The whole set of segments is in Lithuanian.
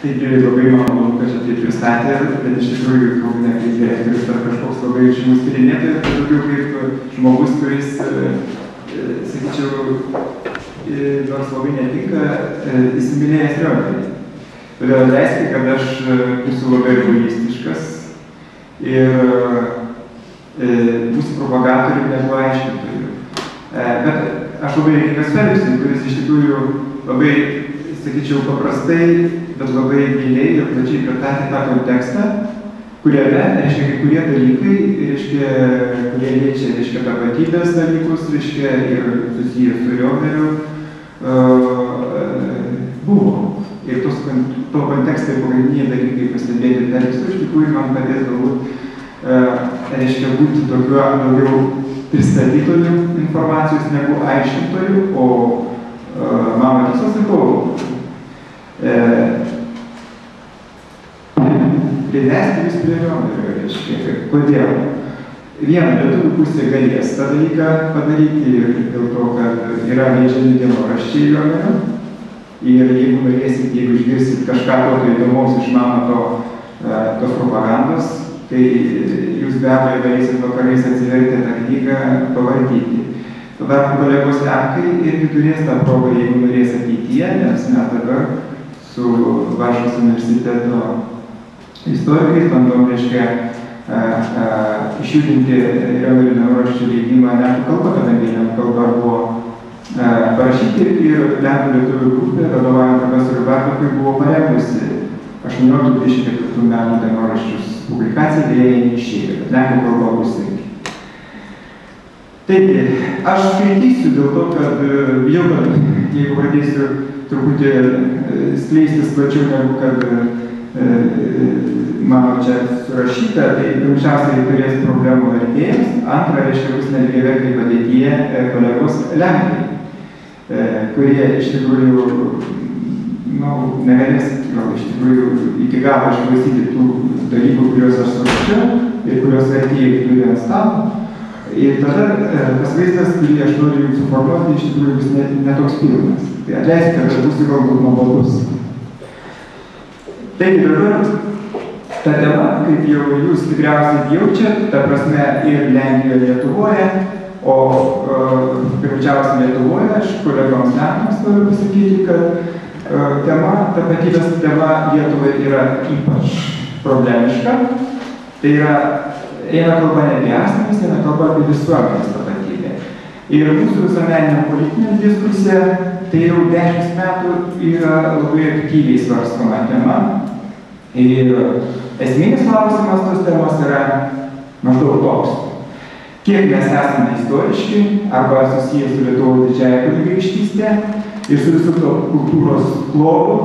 Taigi labai malonu, kad čia taip pristatė, bet iš tikrųjų kalbu ne kaip direktorius ar kažkoks labai žymus tyrinėtojas, bet daugiau kaip žmogus, kuris, sakyčiau, nors labai netinka, įsimylėjęs Riomerį. Todėl leiskite, kad aš būsiu labai egoistiškas ir būsiu propagatorių negu aiškintojų. Bet aš labai dėkingas Felipsui, kuris iš tikrųjų labai, sakyčiau, paprastai, bet labai giliai ir plačiai pristatė tą kontekstą, kuriame, reiškia, kai kurie dalykai, reiškia, kurie liečia, reiškia, tapatybės dalykus, reiškia, ir susijęs su Riomeriu, buvo. Ir to kontekstai pagrindiniai dalykai pastebėti Felipsui, iš tikrųjų man padės galbūt, reiškia, būti tokiu daugiau pristatytojų informacijos negu aiškintojų, o mano tiesiog sakau, privesti vis prie Riomerio, reiškia. Kodėl? Viena lietuvių pusė galės tą dalyką padaryti ir dėl to, kad yra leidžiami dienoraščiai Riomerio. Ir jeigu norėsit, jeigu išgirsit kažką tokio įdomaus iš mano tos propagandos, tai jūs be abejo galėsit vakarais atsivertę tą knygą pavartyti. Tada kolegos lenkai irgi turės tą progą, jeigu norės ateityje, nes mes dabar su Varšuvos universiteto istorikais bandom, reiškia, išjudinti Riomerio dienoraščių leidimą lenkų kalba, kadangi lenkų kalba buvo parašyti ir lenkų lietuvių grupė, vadovaujant profesoriui Bartokui, buvo parengusi 18-24 metų dienoraščius publikacijai, dėja jie neišėjo, bet lenkų kalba bus irgi. Taigi, aš skaitysiu dėl to, kad jau, jeigu pradėsiu truputį skleistis plačiau negu kad mano čia surašyta, tai pirmiausiai turės problemų vertėjams, antra, reiškia, bus nelygiavertiai padėtyje kolegos lenkai, kurie iš tikrųjų, negalės gal iš tikrųjų iki galo išklausyti tų dalykų, kuriuos aš surašiau ir kuriuos vertėjai turi ant stalo. Ir tada tas vaizdas, kurį aš noriu jums suformuoti, iš tikrųjų bus netoks pilnas. Tai atleiskite, kad būsiu galbūt nuobodus. Taigi dabar ta tema, kaip jau jūs tikriausiai jaučiat, ta prasme ir Lenkijoje, Lietuvoje, o pirmiausia Lietuvoje, aš kolegoms lenkams noriu pasakyti, kad tapatybės tema Lietuvai yra ypač problemiška. Tai yra eina kalba ne apie asmenis, eina kalba apie visuomenės tapatybę. Ir mūsų visuomeninė politinė diskusija, tai jau 10 metų yra labai aktyviai svarstoma tema. Ir esminis klausimas tos temos yra maždaug toks. Kiek mes esame istoriški arba susiję su Lietuvos didžiąja kunigaikštyste ir su visu to kultūros klodu.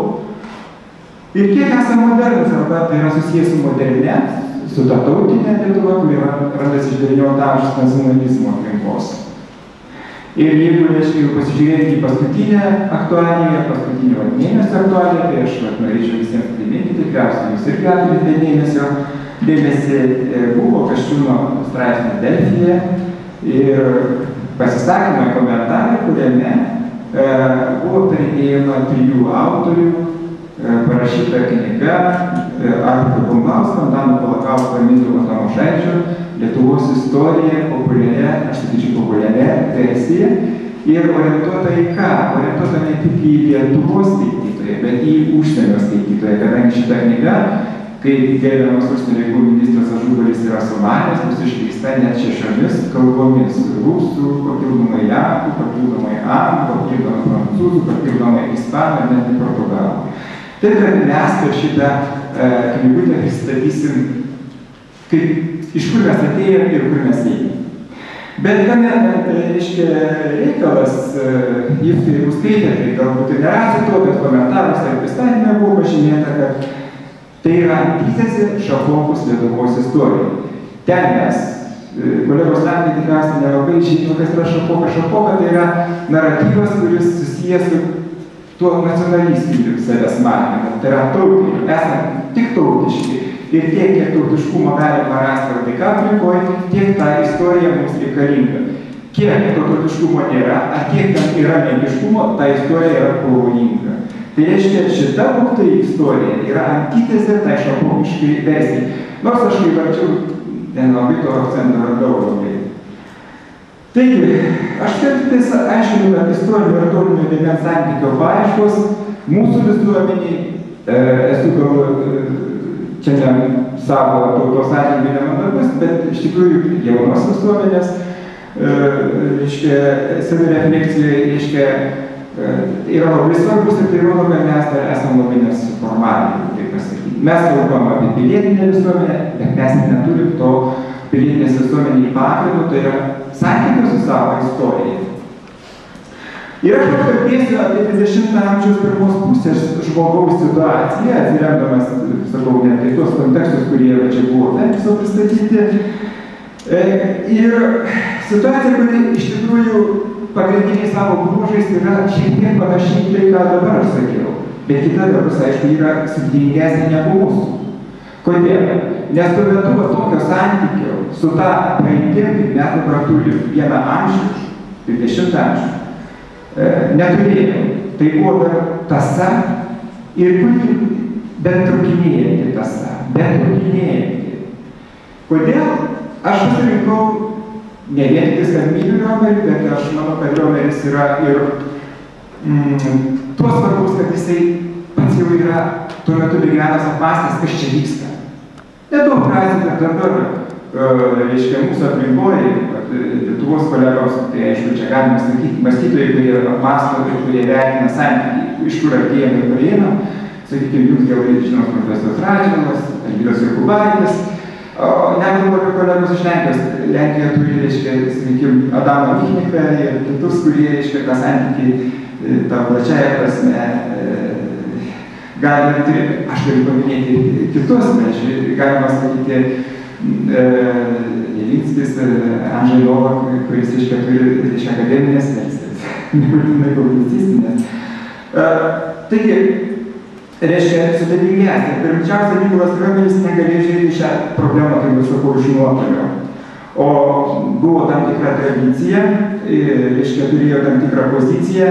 Ir kiek esame modernus arba tai yra susiję su moderne, su ta tautinė Lietuva, kuri randasi iš 19 amžiaus nacionalizmo aplinkos. Ir jeigu, reiškia, pasižiūrėti į paskutinę aktualiją, paskutinio mėnesio aktualiją, tai aš norėčiau visiems priminti, tikriausiai jūs irgi atkreipėte dėmesį, buvo Kasčiūno straipsnio Delfyje ir pasisakymai komentarai, kuriame buvo aptarinėjama 3 autorių parašyta knyga Arvydo Bumblausko, Antano Kolakausko ir Mindaugo Tamošaičio Lietuvos istorija populiaria, aš sakyčiau populiaria versija ir orientuota į ką? Orientuota ne tik į Lietuvos skaitytoją, bet į užsienio skaitytoją, kadangi šita knyga, kaip gerbiamas užsienio reikalų ministras Ažubalis yra sumanęs, bus išleista net 6 kalbomis – rusų, papildomai lenkų, papildomai anglų, papildomai prancūzų, papildomai ispanų ir net portugalų. Tai, kad mes per šitą knygutę pristatysim, iš kur mes atėjome ir kur mes einame. Bet kame, reiškia, reikalas, jūs jeigu skaitėte, tai galbūt ir nerasit to, bet komentaruose ir pristatymė buvo pažymėta, kad tai yra antitezė Šapokos Lietuvos istorija. Ten mes, kolegos lenkai tikriausiai nelabai žino, kas yra Šapoka. Šapoka tai yra naratyvas, kuris susijęs su tuo nacionalistiniu savęs matymu. Tai yra tautiniu, esame tik tautiški. Ir tiek, kiek tautiškumo galima rasti LDK aplinkoje, tiek ta istorija mums reikalinga. Kiek to tautiškumo nėra, ar kiek ten yra menkiškumo, ta istorija yra pavojinga. Tai reiškia, šita vogta istorija yra antitezė tai šapokiškai versijai. Nors aš kai varčiau, nelabai to akcento radau labai. Taigi, aš kartais aiškinu, kad istorinio ir tautinio dėmens santykio paieškos mūsų visuomeniai, esu gal čia ne savo tautos atžvilgiu nemandagus, bet iš tikrųjų jaunos visuomenės, reiškia, savirefleksija, reiškia, yra labai svarbus ir tai rodo, kad mes dar esame labai nesuformavę, taip pasakyti. Mes kalbam apie pilietinę visuomenę, bet mes neturim to pilietinės visuomenį pagrindu, tai yra santykio su savo istorija. Ir aš pakalbėsiu apie 20 amžiaus pirmos pusės žmogaus situaciją, atsiremdamas, sakau, net į tuos kontekstus, kurie čia buvo Fenikso pristatyti. Ir situacija, kuri iš tikrųjų pagrindiniai savo bruožais yra šiek tiek panašiai tai, ką dabar aš sakiau. Bet kita vertus, aišku, yra sudėtingesnė negu mūsų. Kodėl? Nes tuo metu tokio santykio su ta praeitim, kaip mes dabar turim vieną amžių, 20 amžių, neturėjau. Tai buvo dar tasa ir puikiai bent trūkinėjanti tasa, bent trūkinėjanti. Kodėl? Aš pasirinkau ne vien tik, kad myliu Riomerį, bet aš manau, kad Riomeris yra ir tuo svarbus, kad jisai pats jau yra tuo metu gyvenęs apmąstęs, kas čia vyksta. Nedaug frazė, kad dabar, reiškia, mūsų aplinkoje, Lietuvos kolegos, tai aišku, čia galima sakyti, mąstytojai, kurie apmąsto ir kurie vertina santykį, iš kur artėjame ir pareina, sakykime, jums gerai žinos profesorius Radžvilas, Alvydas Jokubaitis, nekalbu apie kolegos iš Lenkijos. Lenkija turi, reiškia, sakykime, Adamą Michniką ir kitus, kurie, reiškia, tą santykį, tą plačiąją prasme, galime turėti, aš galiu paminėti kitus, galima sakyti, Jelinskis, Andžej Novak, kuris, reiškia, turi iš akademinės versijas, nebūtinai publicistinės. Taigi, reiškia, sudėtingesnė. Pirmiausia, Mykolas Riomeris negalėjo žiūrėti šią problemą, kaip aš sakau, iš nuotolio. O buvo tam tikra tradicija, reiškia, turėjo tam tikrą poziciją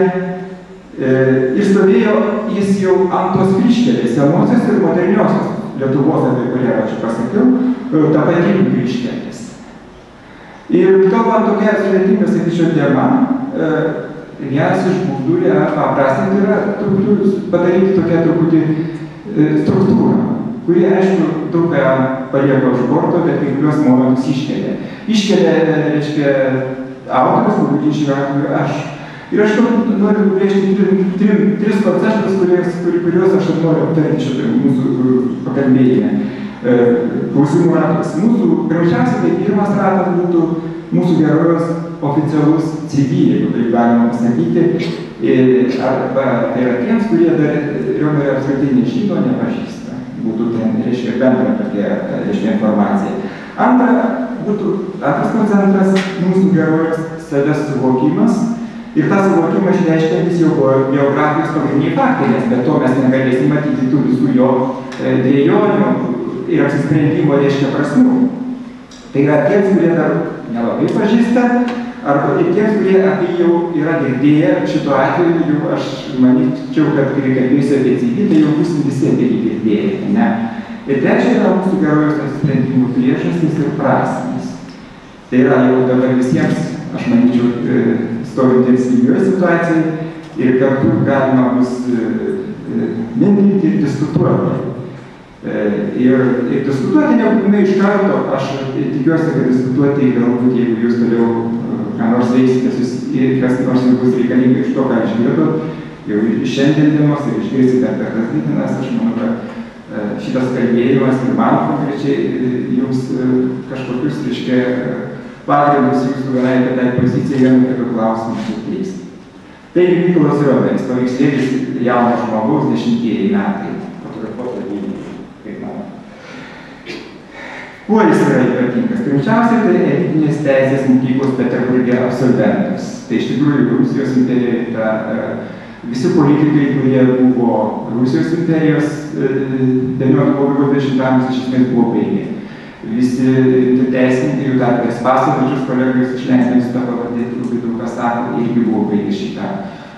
ir stovėjo jis jau ant tos kryžkelės, senosios ir moderniosios Lietuvos, apie kurią aš pasakiau, tapatybių kryžkelės. Ir kalbant tokia sudėtinga, sakyčiau, tema, vienas iš būdų yra paprastinti, yra padaryti tokią truputį struktūrą, kuri, aišku, daug ką palieka už borto, bet kai kuriuos momentus iškelia. Iškelia, reiškia, autorius, galbūt šiuo atveju aš. Ir aš noriu nubrėžti tris konceptus, kuriuos aš noriu aptarti šitą mūsų pakalbėjime. Klausimų ratas. Mūsų, pirmiausia, tai pirmas ratas būtų mūsų herojus oficialus CV, jeigu taip galima pasakyti, arba tai yra tiems, kurie dar Riomerio apskritai nežino, nepažįsta. Būtų ten, reiškia, bendra tokia, reiškia, informacija. Antras koncentras mūsų herojus savęs suvokimas. Ir tas suvokimas išreiškiantis jau biografijos pagrindiniai faktai, nes be to mes negalėsim matyti tų visų jo dvejonių ir apsisprendimo, reiškia, prasmių. Tai yra tiems, kurie dar nelabai pažįsta, arba tiems, kurie apie jau yra girdėję, šito atveju jau aš manyčiau, kad kai kalbėsiu apie CV, tai jau bus visi apie jį girdėję, ne? Ir trečia yra mūsų herojus apsisprendimų priežastys ir prasmės. Tai yra jau dabar visiems, aš manyčiau, stovintiems lygioje situacijai ir kartu galima bus mintinti ir diskutuoti. Ir diskutuoti nebūtinai iš karto, aš tikiuosi, kad diskutuoti galbūt, jeigu jūs toliau ką nors veiksite ir kas nors bus reikalinga iš to, ką išgirdot, jau šiandien dienos ir išgirsite per tas dienas, aš manau, kad šitas kalbėjimas ir man konkrečiai jums kažkokius, reiškia, pagrindus jūsų vienai kitai pozicijai vienu kitų klausimų suteiks. Taigi Mykolas Riomeris, paveikslėlis jauno žmogaus 10 metai. Fotografuota vilniuje, kaip mano. Kuo jis yra ypatingas? Pirmiausiai, tai elitinės teisės mokyklos Peterburge absolventas. Tai iš tikrųjų Rusijos imperijoje visi politikai, kurie buvo Rusijos imperijos 19-20 amžiaus iš esmės buvo baigę. Visi teisininkai, jų tarpės Pasavičius, kolegos iš Lenkijos tą pavardėti, labai daug kas sako, irgi buvo baigę šitą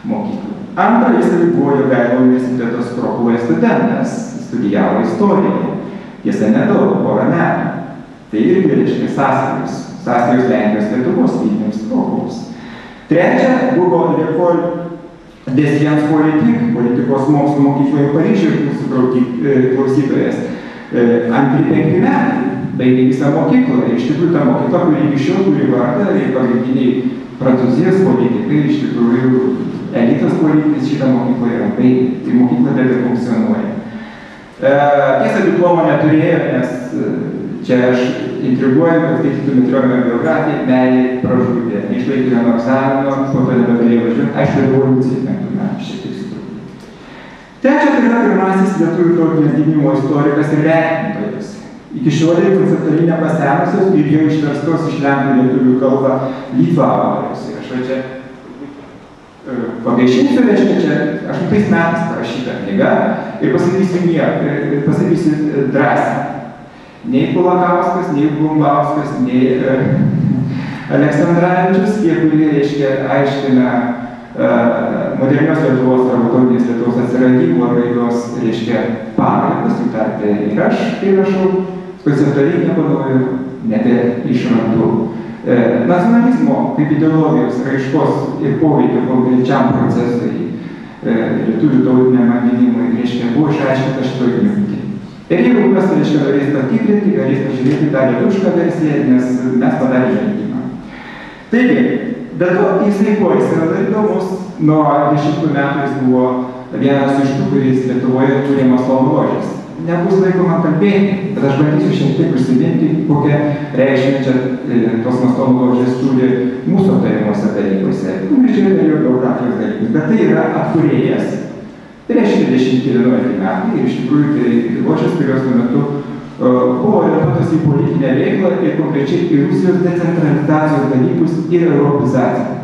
mokyklą. Antra, jis buvo Jogailo universiteto Skropuloje studentas, studijavo istoriją. Tiesa, nedaug, porą metų. Tai irgi reiškia sąsajos Lenkijos Lietuvos Vilniaus Skropulos. Trečia, buvo L'école des sciences politiques, politikos mokslo mokykloje Paryžiuje, mūsų klausytojas. Antri 5 metai baigė visą mokyklą. Ir iš tikrųjų ta mokykla, kuri iki šiol turi vardą, ir pagrindiniai Prancūzijos politikai, iš tikrųjų elitas politinis šitą mokyklą yra baigė. Tai mokykla tebe funkcionuoja. Tiesa, diplomo neturėjo, nes čia aš intriguoju, kad skaitytume Trionio biografiją, meilė pražudė. Neišlaikė vieno egzamino, po to nebegalėjo važiuoti. Aišku, revoliucija 5 metų šiek tiek sutrukdė. Trečia, tai yra pirmasis lietuvių tautinio atgimimo istorikas ir vertintojas. Iki šiolei konceptualiai nepasenusios ir jau išverstos iš lenkų lietuvių kalbą Lytvų autorius. Ir aš va čia pagaišinsiu, reiškia, čia 8 metais parašyta knyga ir pasakysiu drąsiai. Nei Kulakauskas, nei Blumbauskas, nei Aleksandravičius, tie, kurie, reiškia, aiškina modernios Lietuvos arba tautinės Lietuvos atsiradimo raidos, reiškia, pagrindas, jų tarpe ir aš, kai rašau, konceptualiai nepanauju, nebeišrandu. Nacionalizmo kaip ideologijos raiškos ir poveikio konkrečiam procesui lietuvių tautiniam atgimimui, reiškia, buvo išaiškinta šitoj knygutėj. Ir jeigu kas, reiškia, galės patikrinti, galės pažiūrėti tą lietuvišką versiją, nes mes padarė žaidimą. Taigi, bet to jisai yra dar įdomus, nuo 10 metų jis buvo vienas iš tų, kuris Lietuvoje turi masonų ložės. Nebus laiko man kalbėti, bet aš bandysiu šiek tiek užsiminti, kokią reikšmę čia tos masonų ložės turi mūsų aptarimuose dalykuose. Konkrečiai dėl geografijos dalykus, bet tai yra atkūrėjas. Tai reiškia 10-11 metai ir iš tikrųjų tai ložės, kurios tuo metu buvo orientuotos į politinę veiklą ir konkrečiai į Rusijos decentralizacijos dalykus ir europizaciją.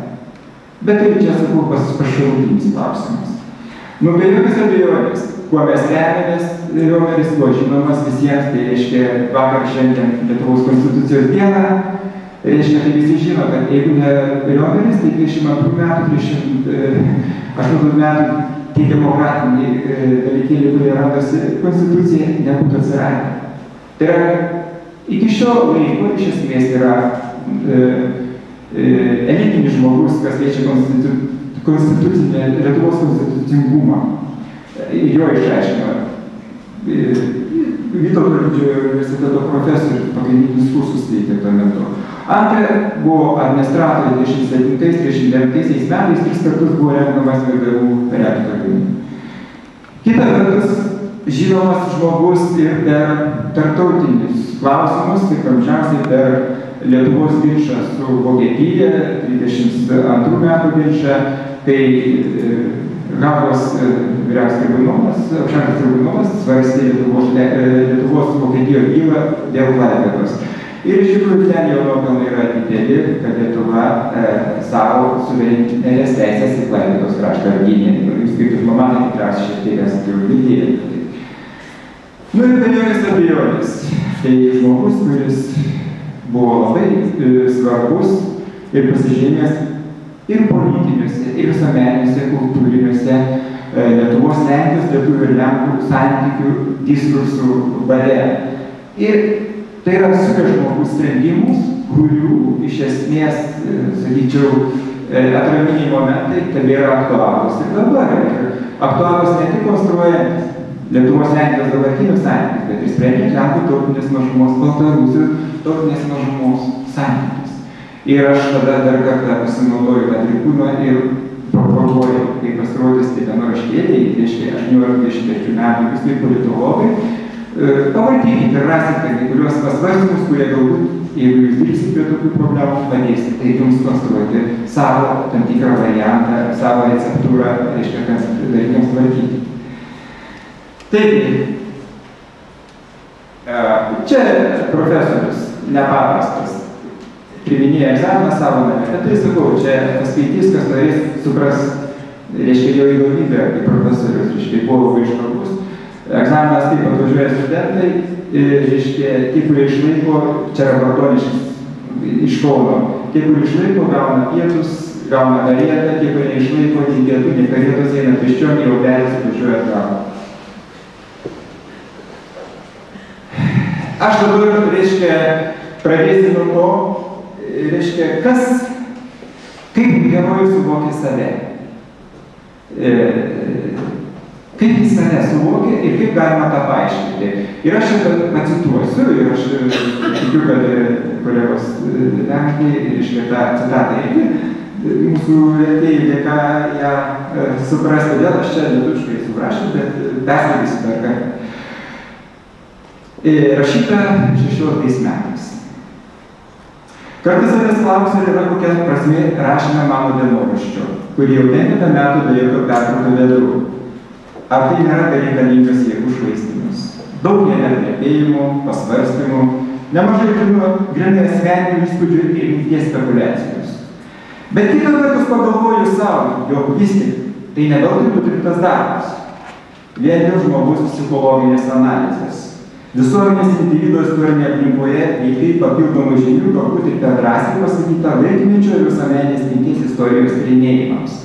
Bet tai čia, sakau, pašalutinis klausimas. Nu, be jokios abejonės, kuo mes remiamės, Riomeris buvo žinomas visiems, tai reiškia vakar šiandien Lietuvos konstitucijos dieną, reiškia, tai visi žino, kad jeigu ne Riomeris, tai 22 metų, 38 metų tie demokratiniai dalykėliai, kurie radosi konstitucija, nebūtų atsiradę. Tai yra, iki šio laiko iš esmės yra elitinis žmogus, kas liečia konstitucinę, Lietuvos konstitucingumą. Jo išaiškino Vytauto Didžiojo universiteto profesorius, pagrindinius kursus teikė tuo metu. Antra, buvo administratoriai 27-39 metais, 3 kartus buvo renkamas VGU rektoriumi. Kita vertus, žinomas žmogus ir per tarptautinius klausimus, kaip amžiausiai per Lietuvos ginčą su Vokietija, 32 metų ginčą, kai Hagos vyriausias tribunolas, aukščiausias tribunolas svarstė Lietuvos Vokietijos bylą dėl Klaipėdos. Ir iš tikrųjų ten jo nuopelnai yra dideli, kad Lietuva savo suverenės teisės į Klaipėdos kraštą gynė. Jūs kaip diplomatai tikriausiai šiek tiek esate jau girdėję. Nu ir be jokios abejonės. Tai žmogus, kuris buvo labai svarbus ir pasižymės ir politiniuose, ir visuomeniniuose, kultūriniuose Lietuvos, Lenkijos, lietuvių ir lenkų santykių diskursų bare. Ir tai yra visokie žmogus sprendimus, kurių iš esmės, sakyčiau, atraminiai momentai tebėra aktualūs ir dabar. Aktualūs ne tik konstruojant Lietuvos, Lenkijos dabartinius santykius, bet ir sprendžiant lenkų tautinės mažumos, Baltarusių tautinės mažumos santykius. Ir aš tada dar kartą pasinaudoju tą tribūną ir propaguoju, kaip pasirodys tai dienoraštėliai, reiškia 18-23 metų visi politologai. Pavartykite ir rasite kai kuriuos pasvarstymus, kurie galbūt, jeigu jūs dirbsite prie tokių problemų, padėsite, tai jums konstruoti savo tam tikrą variantą, savo receptūrą, reiškia, kad dalykams tvarkyti. Taigi, čia profesorius nepaprastas priminėja egzaminą savo namę. Bet tai sakau, čia paskaitys, kas norės supras, reiškia, jo įdomybę kaip profesorius, reiškia, buvo labai iškalbus. Egzaminas taip atvažiuoja studentai, reiškia, tie, kurie išlaiko, čia yra Bartoniškis iš Kauno, tie, kurie išlaiko, gauna pietus, gauna karietą, tie, kurie išlaiko, nei pietų, nei karietos eina beždžionė jau vedėsi važiuoja atgal. Aš dabar, reiškia, pradėsiu nuo to, reiškia, kaip herojus suvokia save. Kaip jis save suvokia ir kaip galima tą paaiškinti. Ir aš čia pacituosiu, ir aš tikiu, kad kolegos Lenkai, reiškia, tą citatą irgi mūsų vertėjai dėka ją supras, todėl aš čia lietuviškai suprašau, bet perskaitysiu dar kartą. Rašyta 16 metais. Kartais savęs klausiu, ar yra kokia prasmė rašyme mano dienoraščio, kurį jau 5 metų be jokio pertrauko vedu. Ar tai nėra bereikalingas jėgų švaistymas? Daug neplepėjimų, pasvarstymų, nemažai grynai asmeninių įspūdžių ir minties spekuliacijos. Bet kita vertus pagalvoju savo, jog vis tik tai neveltui nutirtas darbas. Vien dėl žmogus psichologinės analizės. Visuomenės individo istorinėje aplinkoje veikai papildomų žinių, galbūt ir per drąsiai pasakyta laikmečio ir visuomenės minties istorijos tyrinėjimams.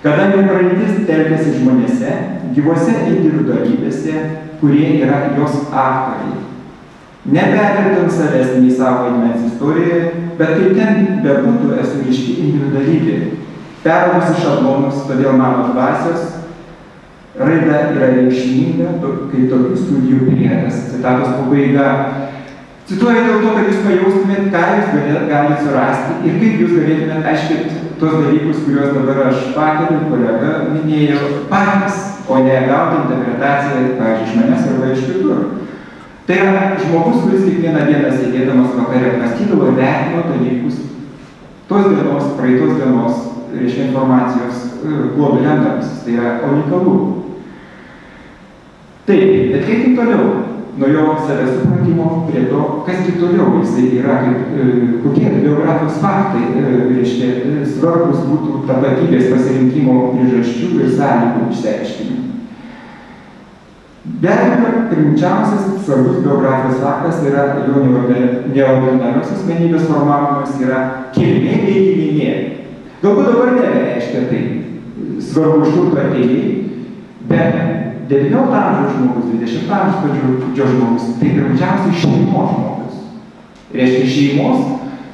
Kadangi praeitis telkiasi žmonėse, gyvose individualybėse, kurie yra jos aktoriai. Nepervertant savęs nei savo vaidmens istorijoje, bet kaip ten bebūtų esu ryški individualybė. Peraugusi šablonus, todėl mano dvasios raida yra reikšminga, kaip tokių studijų priedas. Citatos pabaiga. Cituoju dėl to, kad jūs pajaustumėt, ką jūs galite surasti ir kaip jūs galėtumėt aiškinti tos dalykus, kuriuos dabar aš patiriu, kolega minėjau, patys, o ne gauti interpretaciją, pavyzdžiui, iš manęs arba iš kitur. Tai yra žmogus, kuris kiekvieną dieną sėdėdamas vakare apmąstydavo ir vertino dalykus tos dienos, praeitos dienos, reiškia informacijos klodų lentams. Tai yra unikalu. Taip, bet kaip tik toliau, nuo jo savęs supratimo prie to, kas tik toliau jisai yra, kokie biografijos faktai, reiškia, svarbus būtų tapatybės pasirinkimo priežasčių ir sąlygų išsiaiškinimų. Be abejo, rimčiausias svarbus biografijos faktas yra jo neordinarios asmenybės formavimas, yra kilmė bei giminė. Galbūt dabar nereiškia tai svarbu, iš kur tu atėjai, bet 19 amžiaus žmogus, 20 amžiaus pradžio žmogus, tai pirmiausiai šeimos žmogus. Reiškia šeimos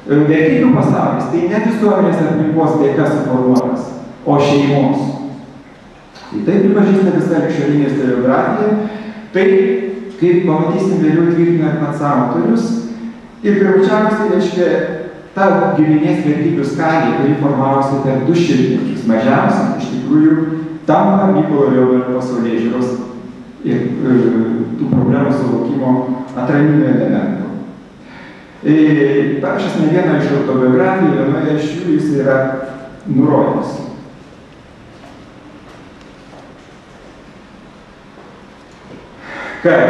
vertybių pasaulis, tai ne visuomenės aplinkos dėka suformuotas, o šeimos. Tai taip pripažįsta visa ligšiolinė istoriografija, tai, kaip pamatysim vėliau tvirtina ir pats autorius, ir pirmiausiai reiškia ta giminės vertybių skalė, kuri formavosi per 2 šimtmečius, mažiausiai, iš tikrųjų, tampa Mykolo Riomerio pasaulėžiūros ir tų problemų suvokimo atraminių elementų. Parašęs ne vieną iš autobiografijų, vienoje iš jų jis yra nurodęs. Kad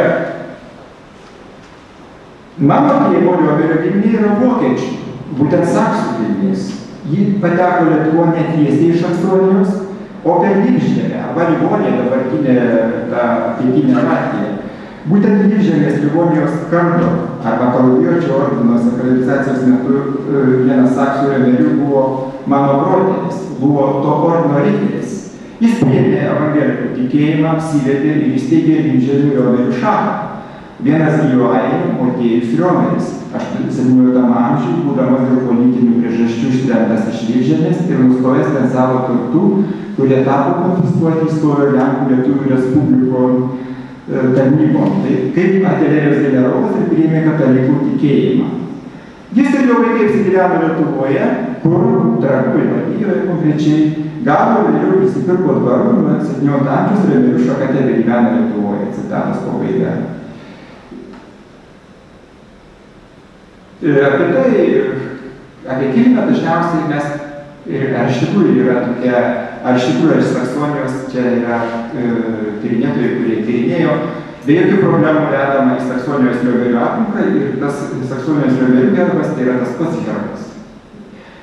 mano tėvo Riomerio giminė yra vokiečių, būtent saksų kilmės. Ji pateko Lietuvoje ne tiesiai iš Saksonijos, o per Viržemę, arba Livoniją, dabartinę tą pietinę Latviją. Būtent Viržemės Livonijos kardo, arba Kalavijuočio ordino sakralizacijos metu vienas saksų Riomerių buvo mano protėvis, buvo to ordino riteris. Jis priėmė evangelikų tikėjimą, apsivedė ir įsteigė Viržemių Riomerių šachą. Vienas gyvo ainių, Motiejus Riomeris, 17 amžiuje, būdamas dėl politinių priežasčių ištremtas iš Viržemės ir nustojęs ten savo turtų, kurie tapo konfiskuoti įstojo Lenkų Lietuvių Respubliko tarnybom. Tai kaip artilerijos generolas ir priėmė katalikų tikėjimą. Jis ir jo vaikai apsigyveno Lietuvoje, kur Trakų Vaivadijoje konkrečiai gavo vėliau prisipirko dvarų nuo 17 amžiaus Riomerių šakate gyvena Lietuvoje. Citatos pabaiga. Apie kilmę dažniausiai mes, ar iš tikrųjų yra tokia, ar iš tikrųjų iš Saksonijos, čia yra tyrinėtojai, kurie tyrinėjo, be jokių problemų vedama į Saksonijos Riomerių aplinką ir tas Saksonijos Riomerių herbas tai yra tas pats herbas.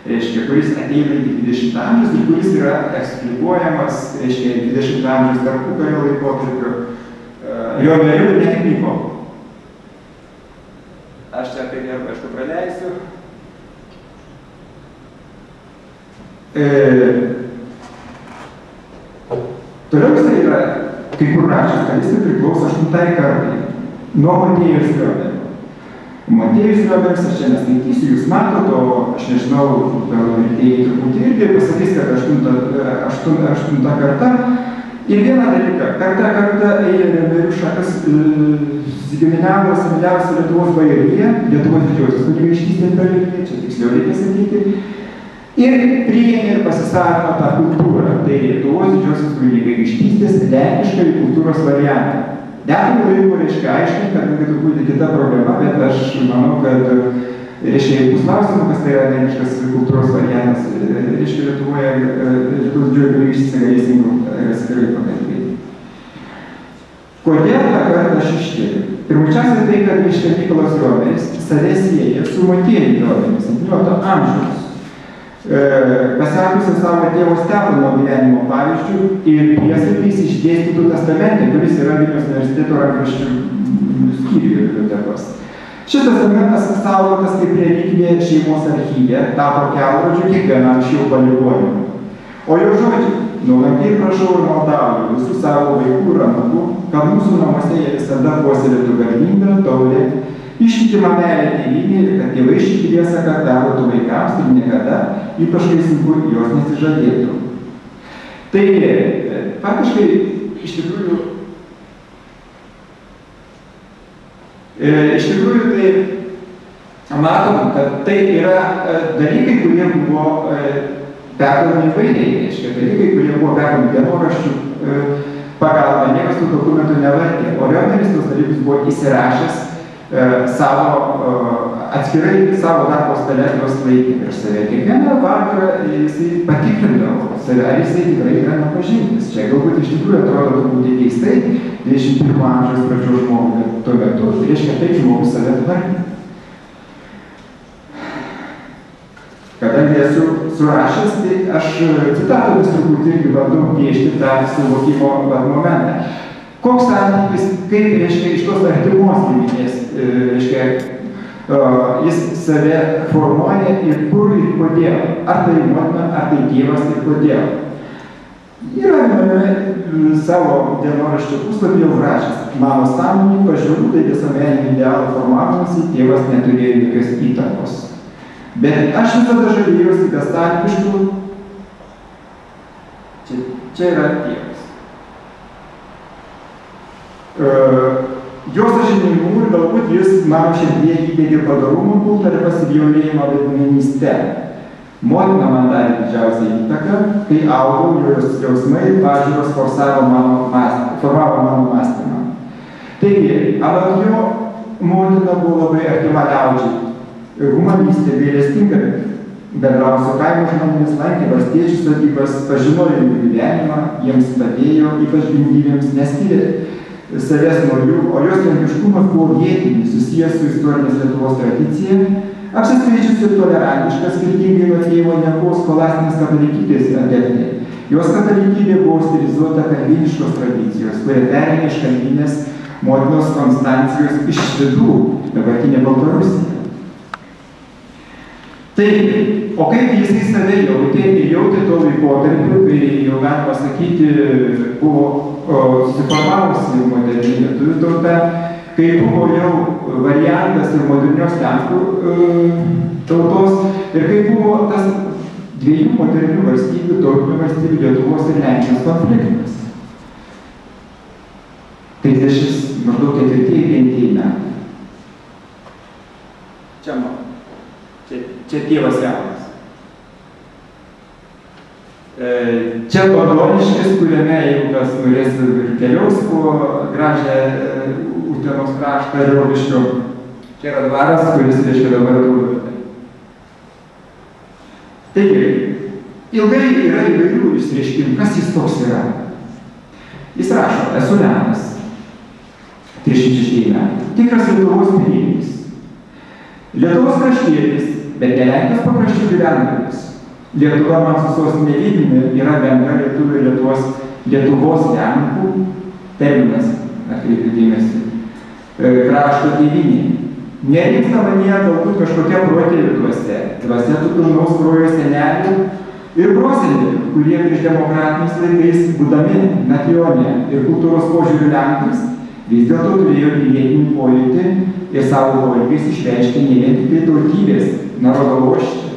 Reiškia, kuris ateina į 20 amžius ir kuris yra eksplikuojamas, reiškia, 20 amžius tarpukario laikotarpiu Riomerių ir ne tik Mykolo. Aš čia apie herbą, aišku, praleisiu. Toliau jisai yra, kai kur rašęs, kad jisai priklauso 8 kartai nuo Motiejus Riomerio. Motiejus Riomeris, aš čia neskaitysiu, jūs matot, o aš nežinau, gal vertėjai turbūt irgi pasakys, kad 8 karta. Ir vieną dalyką, kartą eilė Riomerių šakas giminiavo asimiliavosi Lietuvos bajorija, Lietuvos didžiosios kunigaikštystės bajorija, čia tiksliau reikia sakyti, ir priėmė ir pasisavino tą kultūrą, tai Lietuvos didžiosios kunigaikštystės lenkiškai kultūros variantą. Neturiu laiko, reiškia, aiškiai, kad galėtų būti kita problema, bet aš manau, kad, reiškia, bus klausimų, kas tai yra lenkiškas kultūros variantas, reiškia, Lietuvoje, Lietuvos didžioji kunigaikštystė galėsim atskirai pakalbėti. Kodėl tą kartą aš iškėliau? Pirmučiausia tai, kad, reiškia, Mykolas Riomeris save sieja su Motiejumi Riomeriu, 17 amžiaus. Pasekusi savo tėvo Stepono gyvenimo pavyzdžių ir priesakais išdėstytų testamente, kuris yra Vilniaus universiteto rankraščių skyriuje bibliotekos. Šis testamentas saugotas kaip relikvija šeimos archyve, tapo kelrodžiu kiekvienam iš jų palikuonių. O jo žodžiai, nuolankiai prašau ir maldauju visų savo vaikų ir anūkų, kad mūsų namuose jie visada puoselėtų garbingą, taurę, ištikimą meilę tėvynei ir kad tėvai šį priesaką perduotų vaikams ir niekada, ypač kai sunku, jos nesižadėtų. Taigi, faktiškai, iš tikrųjų, tai matom, kad tai yra dalykai, kurie buvo perduodami įvairiai, reiškia, dalykai, kurie buvo perduodami dienoraščių pagalba, niekas tų dokumentų nevardė, o Riomeris tos dalykus buvo įsirašęs atskirai savo darbo stale juos laikė prieš save. Kiekvieną vakarą jisai patikrindavo save, ar jisai tikrai yra nepažintis. Čia galbūt iš tikrųjų atrodo truputį keistai 21 amžiaus pradžios žmogui, bet tuo metu reiškia taip žmogus save tvarkė. Kadangi esu surašęs, tai aš citatomis truputį irgi bandau piešti tą suvokimo momentą. Koks santykis, kaip, reiškia, iš tos artimos giminės, reiškia, jis save formuoja ir kur ir kodėl. Ar tai motina, ar tai tėvas ir kodėl. Yra savo dienoraščio puslapyje užrašęs. Mano sąmonį pažiūrų, tai visuomeninį idealą formavimuose tėvas neturėjo jokios įtakos. Bet aš visada žavėjausi bestarpišku. Čia yra tėvas. Jo sąžiningumu ir galbūt jis mano širdyje įdegė padorumo kultą ir pasibjaurėjimą veidmainystę. Motina man darė didžiausią įtaką, kai augau, jos jausmai ir pažiūros formavo mano mąstymą. Taigi, anot jo, motina buvo labai artima liaudžiai. Humanistė, gailestinga, bendravo su kaimo žmonėmis, lankė valstiečių sodybas, pažinojo jų gyvenimą, jiems padėjo, ypač gimdyvėms, neskyrė savęs nuo jų, o jos lenkiškumas buvo vietinis, susijęs su istorinės Lietuvos tradicija, apsiskaičiusi ir tolerantiška, skirtingai nuo tėvo nebuvo skolastinės katalikybės adeptė. Jos katalikybė buvo stilizuota kalviniškos tradicijos, kurie perėmė iš kalvinės motinos Konstancijos iš Švedų, dabartinė Baltarusija. Taigi, o kaip jisai save jautė ir jautė tuo laikotarpiu, kai jau galima sakyti, buvo susiformavusi moderni lietuvių tauta, kai buvo jau variantas ir modernios lenkų tautos ir kai buvo tas dviejų modernių valstybių, tautinių valstybių Lietuvos ir Lenkijos konfliktas. 30 maždaug 4-5 metai. Čia man. Čia tėvas jaunas. Čia Padoniškis, kuriame, jeigu kas norės keliaus po gražią Utenos kraštą ir Rokiškio. Čia yra dvaras, kuris reiškia dabar Rūdovė. Taigi, ilgai yra įvairių išreiškimų, kas jis toks yra. Jis rašo, esu Lenas, 36 metai, tikras Lietuvos pilietis. Lietuvos kraštietis, bet ne Lenkijos pakraščių gyventojas. Lietuva man su sostinė Vilniumi yra bendra lietuvių Lietuvos Lenkų terminas, atkreipiu dėmesį, krašto tėvynė. Nevyksta manyje galbūt kažkokia protėvių dvasia. Dvasia tų pilnaus kraujo senelių ir prosenelių, kurie prieš demokratiniais laikais, būdami nacione ir kultūros požiūrių Lenkais, vis dėlto turėjo pilietinį pojūtį ir savo poreikiais išreiškė ne vien tik tautybės, narodo ošti,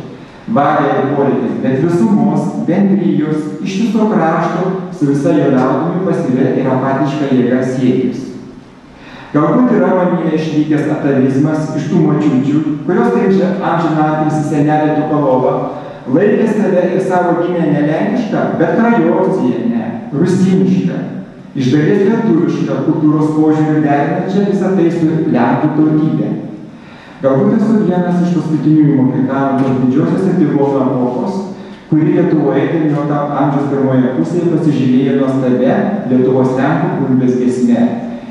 valią ir poreikiais, bet visumos, bendrijos, iš viso krašto su visa jo liaudumi pasyvia ir apatiška jėga siekis. Galbūt yra manyje išlikęs atavizmas iš tų močiučių, kurios taip amžiną atilsį senelė Tukalova, laikė save ir savo giminę lenkišką, bet krajovcienę, rusinišką, iš dalies lietuvišką kultūros požiūrį derinančią visą tai su lenkų tautybė. Galbūt esu vienas iš paskutiniųjų mokykanų tos didžiosios epigono epochos, kuri Lietuvoje XIX amžiaus pirmoje pusėje pasižymėjo nuostabia Lietuvos lenkų gulbės giesme.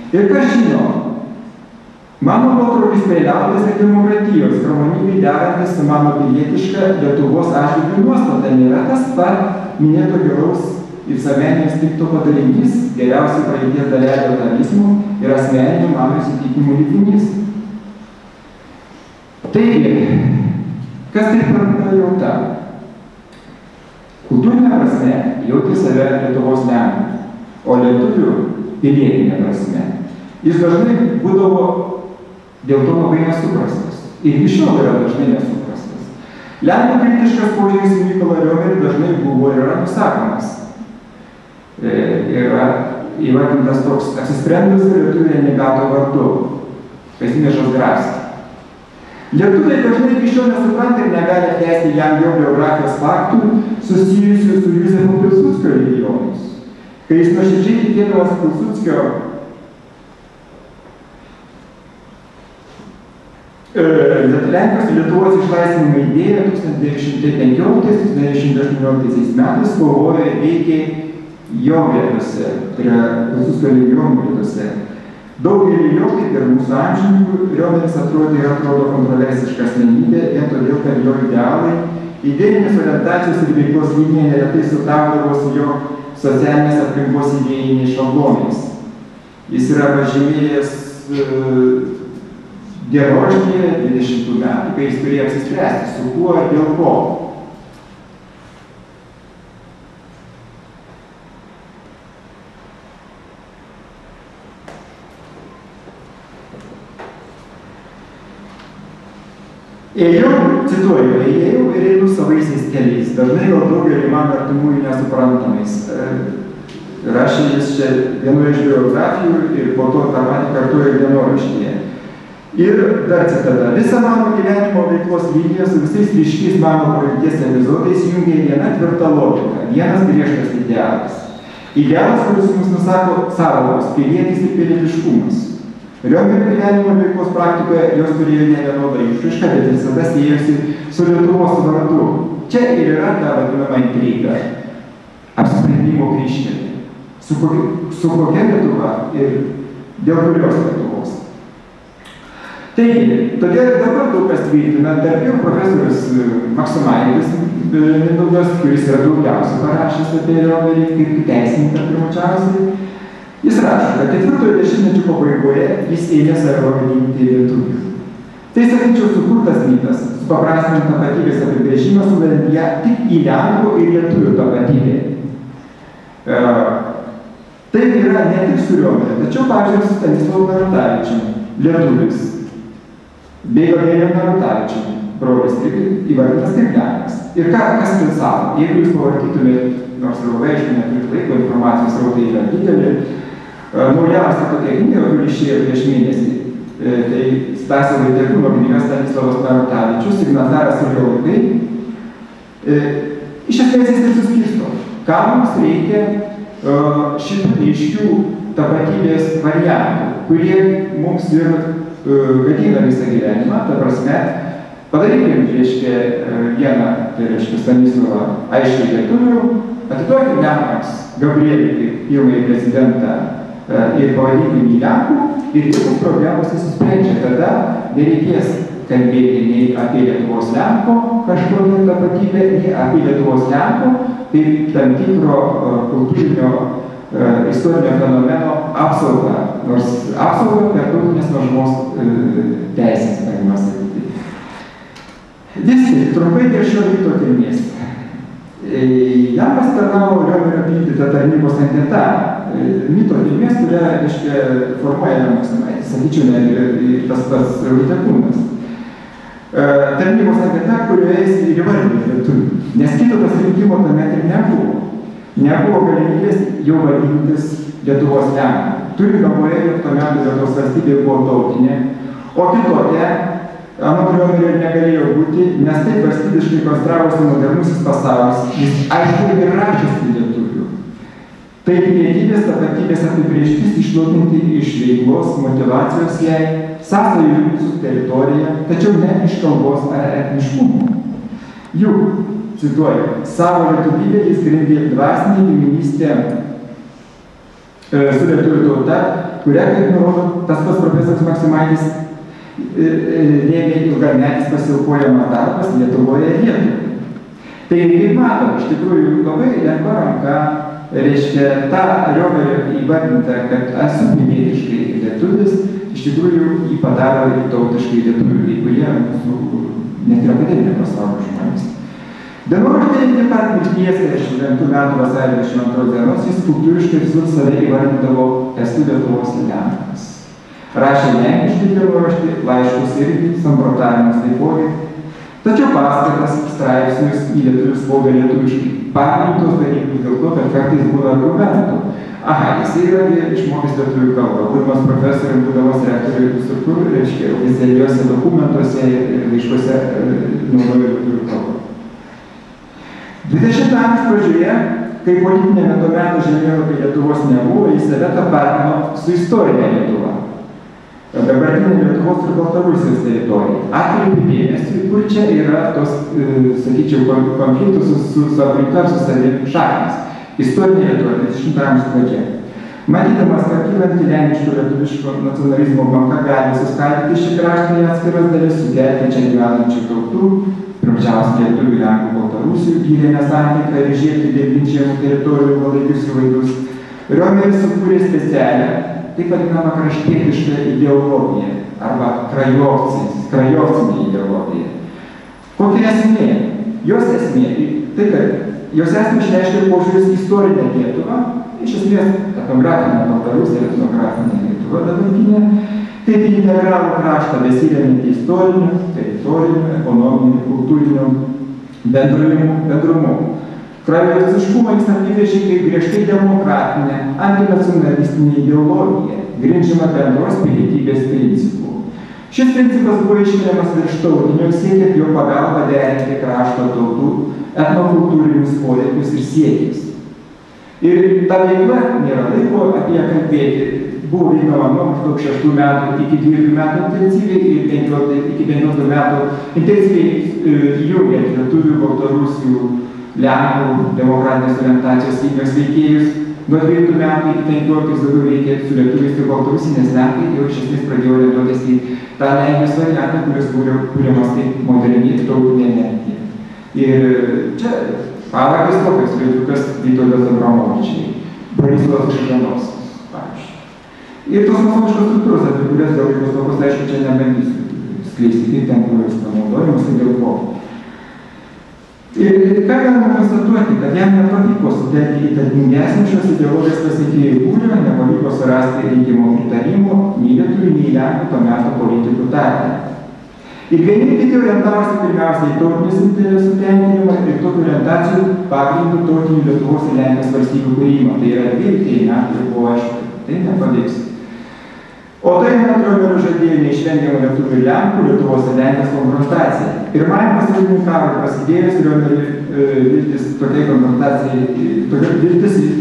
Ir kas žino, mano potraukis prie liaudies ir demokratijos, harmoningai derantis su mano pilietiška Lietuvos atžvilgiu nuostata nėra tas pat minėto gilaus ir savenio instinkto padarinys, geriausiai praeities dalelio atavizmų ir asmeninių mano įsitikinimų lydinys. Taigi, kas tai prajauta? Kultūrinė prasme jauti save Lietuvos lenkų, o lietuvių pilietinė prasme. Jis dažnai būdavo dėl to labai nesuprastas. Ir iki šiol yra dažnai nesuprastas. Lenkų kritiškas požiūris į Mykolą Riomerį dažnai buvo ir yra nusakomas. Yra įvardintas toks apsisprendus lietuvių renegato vardu, Kazimiežas Grabskis. Lietuviai dažnai iki šiol nesupranta ir negali atleisti jam jo biografijos faktų susijusių su Juzefo Pilsudskio regionus. Kai jis nuoširdžiai tikėdamas Pilsudskio Lenkijos Lietuvos išlaisvinimo idėja 1915–1918 metais kovojo ir veikė jo vietose, prie Pilsudskio regionų vietose. Daugelį jo, kaip ir mūsų amžininkų, Riomeris atrodė ir atrodo kontroversiška asmenybė, vien todėl, kad jo idealai, idėjinės orientacijos ir veiklos linija neretai sutapdavo su jo socialinės aplinkos idėjiniais šablonais. Jis yra pažymėjęs dienoraštyje 20 metų, kai jis turėjo apsispręsti, su kuo ir dėl ko. Cituoju, ėjau ir einu savaisiais keliais, dažnai gal daugelį man artimųjų nesuprantamais. Rašė jis čia vienoje iš biografijų ir po to tą patį kartuoja dienoraštyje. Ir dar citata. Visą mano gyvenimo veiklos liniją su visais ryškiais mano praeities epizodais jungia viena tvirta logika, vienas griežtas idealas. Idealas, kuris mums nusako sąvokos, pilietis ir pilietiškumas. Riomerio gyvenimo veiklos praktikoje jos turėjo ne vienodą išraišką, bet visada siejosi su Lietuvos vardu. Čia ir yra ta vadinama intriga, apsisprendimo kryžkelė. Su kokia Lietuva ir dėl kurios Lietuvos. Taigi, todėl dabar daug kas tvirtina, tarp jų profesorius Maksumaitis Mindaugas, kuris yra daugiausiai parašęs apie Riomerį kaip teisininką pirmučiausiai. Jis rašo, kad 4-ojo dešimtmečio pabaigoje jis ėmė save vadinti lietuviu. Tai, sakyčiau, sukurtas mitas, supaprastinant tapatybės apibrėžimą, suvedant ją tik į lenkų ir lietuvių tapatybę. Tai yra ne tik su Riomeriu, tačiau, pavyzdžiui, su Stanislovu Narutavičiumi, lietuvis, bei Gabrieliu Narutavičiumi, brolis įvardintas kaip lenkas. Ir kas tai savo? Jeigu jūs pavartytumėt, nors labai aišku neturit laiko, informacijos srautai yra didelį, naujausia tokia knyga, kuri išėjo prieš mėnesį, tai Stasio Vaitiekūno knyga Stanislovas Narutavičius, signataras ir jo laikai. Iš esmės jis suskirsto, ką mums reikia šitų aiškių tapatybės variantų, kurie mums ir gadina visą gyvenimą, ta prasme, padarykim, reiškia, vieną, tai reiškia Stanislovą aiškiai lietuvių, atiduokim Lenkams Gabrielį kaip pirmąjį prezidentą ir pavadinkim į Lenkų ir kitos problemos įsisprendžia. Tada nereikės kalbėti nei apie Lietuvos Lenko kažkokią tapatybę, nei apie Lietuvos Lenko kaip tam tikro kultūrinio istorinio fenomeno apsaugą, nors apsaugą per tautinės mažumos teisės, galima sakyti. Vis tik, trumpai dėl šio ryto kilmės. Jam pasitarnavo Riomerio vykdyta tarnybos anketa, mito kilmės, kurią, reiškia, formuoja, sakyčiau, net ir tas pats Vaitekūnas. Tarnybos anketa, kurioje jis ir įvardino lietuvių, nes kito pasirinkimo tuomet ir nebuvo. Nebuvo galimybės jau vadintis Lietuvos Lenkų. Turint galvoje, jog tuo metu Lietuvos valstybė buvo tautinė, o kitokia, anot Riomerio negalėjo būti, nes taip valstybiškai konstravosi modernusis pasaulis, jis aišku ir rašėsi lietuvių. Tai pilietybės tapatybės apibrėžtis išlaukinti iš veiklos, motyvacijos jai, sąsajų su teritorija, tačiau ne iš kalbos ar etniškumo. Juk, cituoju, savo lietuvybę jis grindė dvasinė giminystė su lietuvių tauta, kurią, kaip nurodo tas pats profesorius Maksimaitis, lėmė ilgametis pasiaukojamas darbas Lietuvoje ir Lietuvai. Tai, kaip matom, iš tikrųjų labai lengva ranka, reiškia, tą Riomerio įvardintą, kad esu pilietiškai lietuvis, iš tikrųjų jį padaro ir tautiškai lietuvių, kai kurie mūsų net ir akademinio pasaulio žmonės. Dienoraštyje taip pat mirties 49 metų vasario 22 dienos jis kultūriškai visur save įvardindavo esu Lietuvos Lenkas. Rašė lenkiškai dienoraštį, laiškus irgi, samprotavimus taipogi. Tačiau paskaitas, straipsnius į lietuvius kalbą lietuviškai pagrindos dalykus dėl to, kad kartais būna argumentų. Aha, jis yra išmokęs lietuvių kalbą, būdamas profesorium, būdamas rektoriui visur kur, reiškia, oficialiuose dokumentuose ir laiškuose naudoja lietuvių kalbą. 20 amžiaus pradžioje, kai politinėme to meto žemėlapyje Lietuvos nebuvo, jis save tapatino su istorinė Lietuva. Dabartinė Lietuvos ir Baltarusijos teritorija. Atkreipiu dėmesį, kur čia yra tos, sakyčiau, konfliktus su aplinka, su savim šaknis. Istorinė Lietuva, 20 amžiaus pradžia. Matydamas, kad kylanti lenkiško lietuviško nacionalizmo banga gali suskaldyti šį kraštą į atskiras dalis, sukelti čia gyvenančių tautų, pirmiausia lietuvių, lenkų, baltarusių, gyrė nesantaiką ir žiūrėti dėl teritorijų valaikius įvairius. Riomeris sukūrė specialią, taip vadinamą kraštietišką ideologiją arba krajovcinę ideologiją. Kokia esmė? Jos esmė, tai kad jos esmė išreiškia požiūris istorinę Lietuvą, iš esmės etnografinę Baltarusiją, etnografinę Lietuvą dabartinę, kaip integralų kraštą besiremiantį istoriniu, teritoriniu, ekonominiu, kultūriniu bendrumu. Krajovciškumą jis apibrėžė kaip griežtai demokratinę, antinacionalistinę ideologiją, grindžiamą bendros pilietybės principų. Šis principas buvo iškeliamas virš tautinio, siekiant jo pagalbą derinti krašto tautų, etnokultūrinius poreikius ir siekius. Ir ta veikla nėra laiko apie ją kalbėti. Buvo vykdoma nuo maždaug 6 metų iki 12 metų intensyviai ir iki 15 metų intensyviai įjungiant lietuvių, baltarusių, lenkų, demokratinės orientacijos lygmens veikėjus. Nuo 12 metų iki 15 daugiau veikė su lietuviais ir baltarusiai, nes lenkai jau iš esmės pradėjo orientuotis į tą lenkijos variantą, kuris buvo kuriamas kaip moderni tautinė Lenkija. Ir čia pavardės tokios lietukas Vytautas Abramovičiai, Bronislavas Ždanovskis, pavyzdžiui. Ir tos masoviškos struktūros, apie kurias dėl laikos tokos, aišku, čia nebandysiu skleisti, kaip ten kurios panaudojimas ir dėl ko. Ir ką galima konstatuoti, kad jam nepavyko sutelkti įtakingesnį šios ideologijos pasiekėjų būrio, nepavyko surasti rinkimo pritarimų nei lietuvių, nei lenkų to meto politikų tarpe. Ir vieni kiti orientavosi pirmiausiai į tautinius interesų tenkinimą ir tokių orientacijų pagrindų tautinių Lietuvos ir Lenkijos valstybių kūrimą. Tai yra 12 metai ir buvo aišku, tai nepavyks. O tai Riomerio žadėjo neišvengiamą lietuvių ir lenkų, Lietuvos ir Lenkijos konfrontaciją. Pirmajam pasauliniam karui prasidėjus Riomerio viltis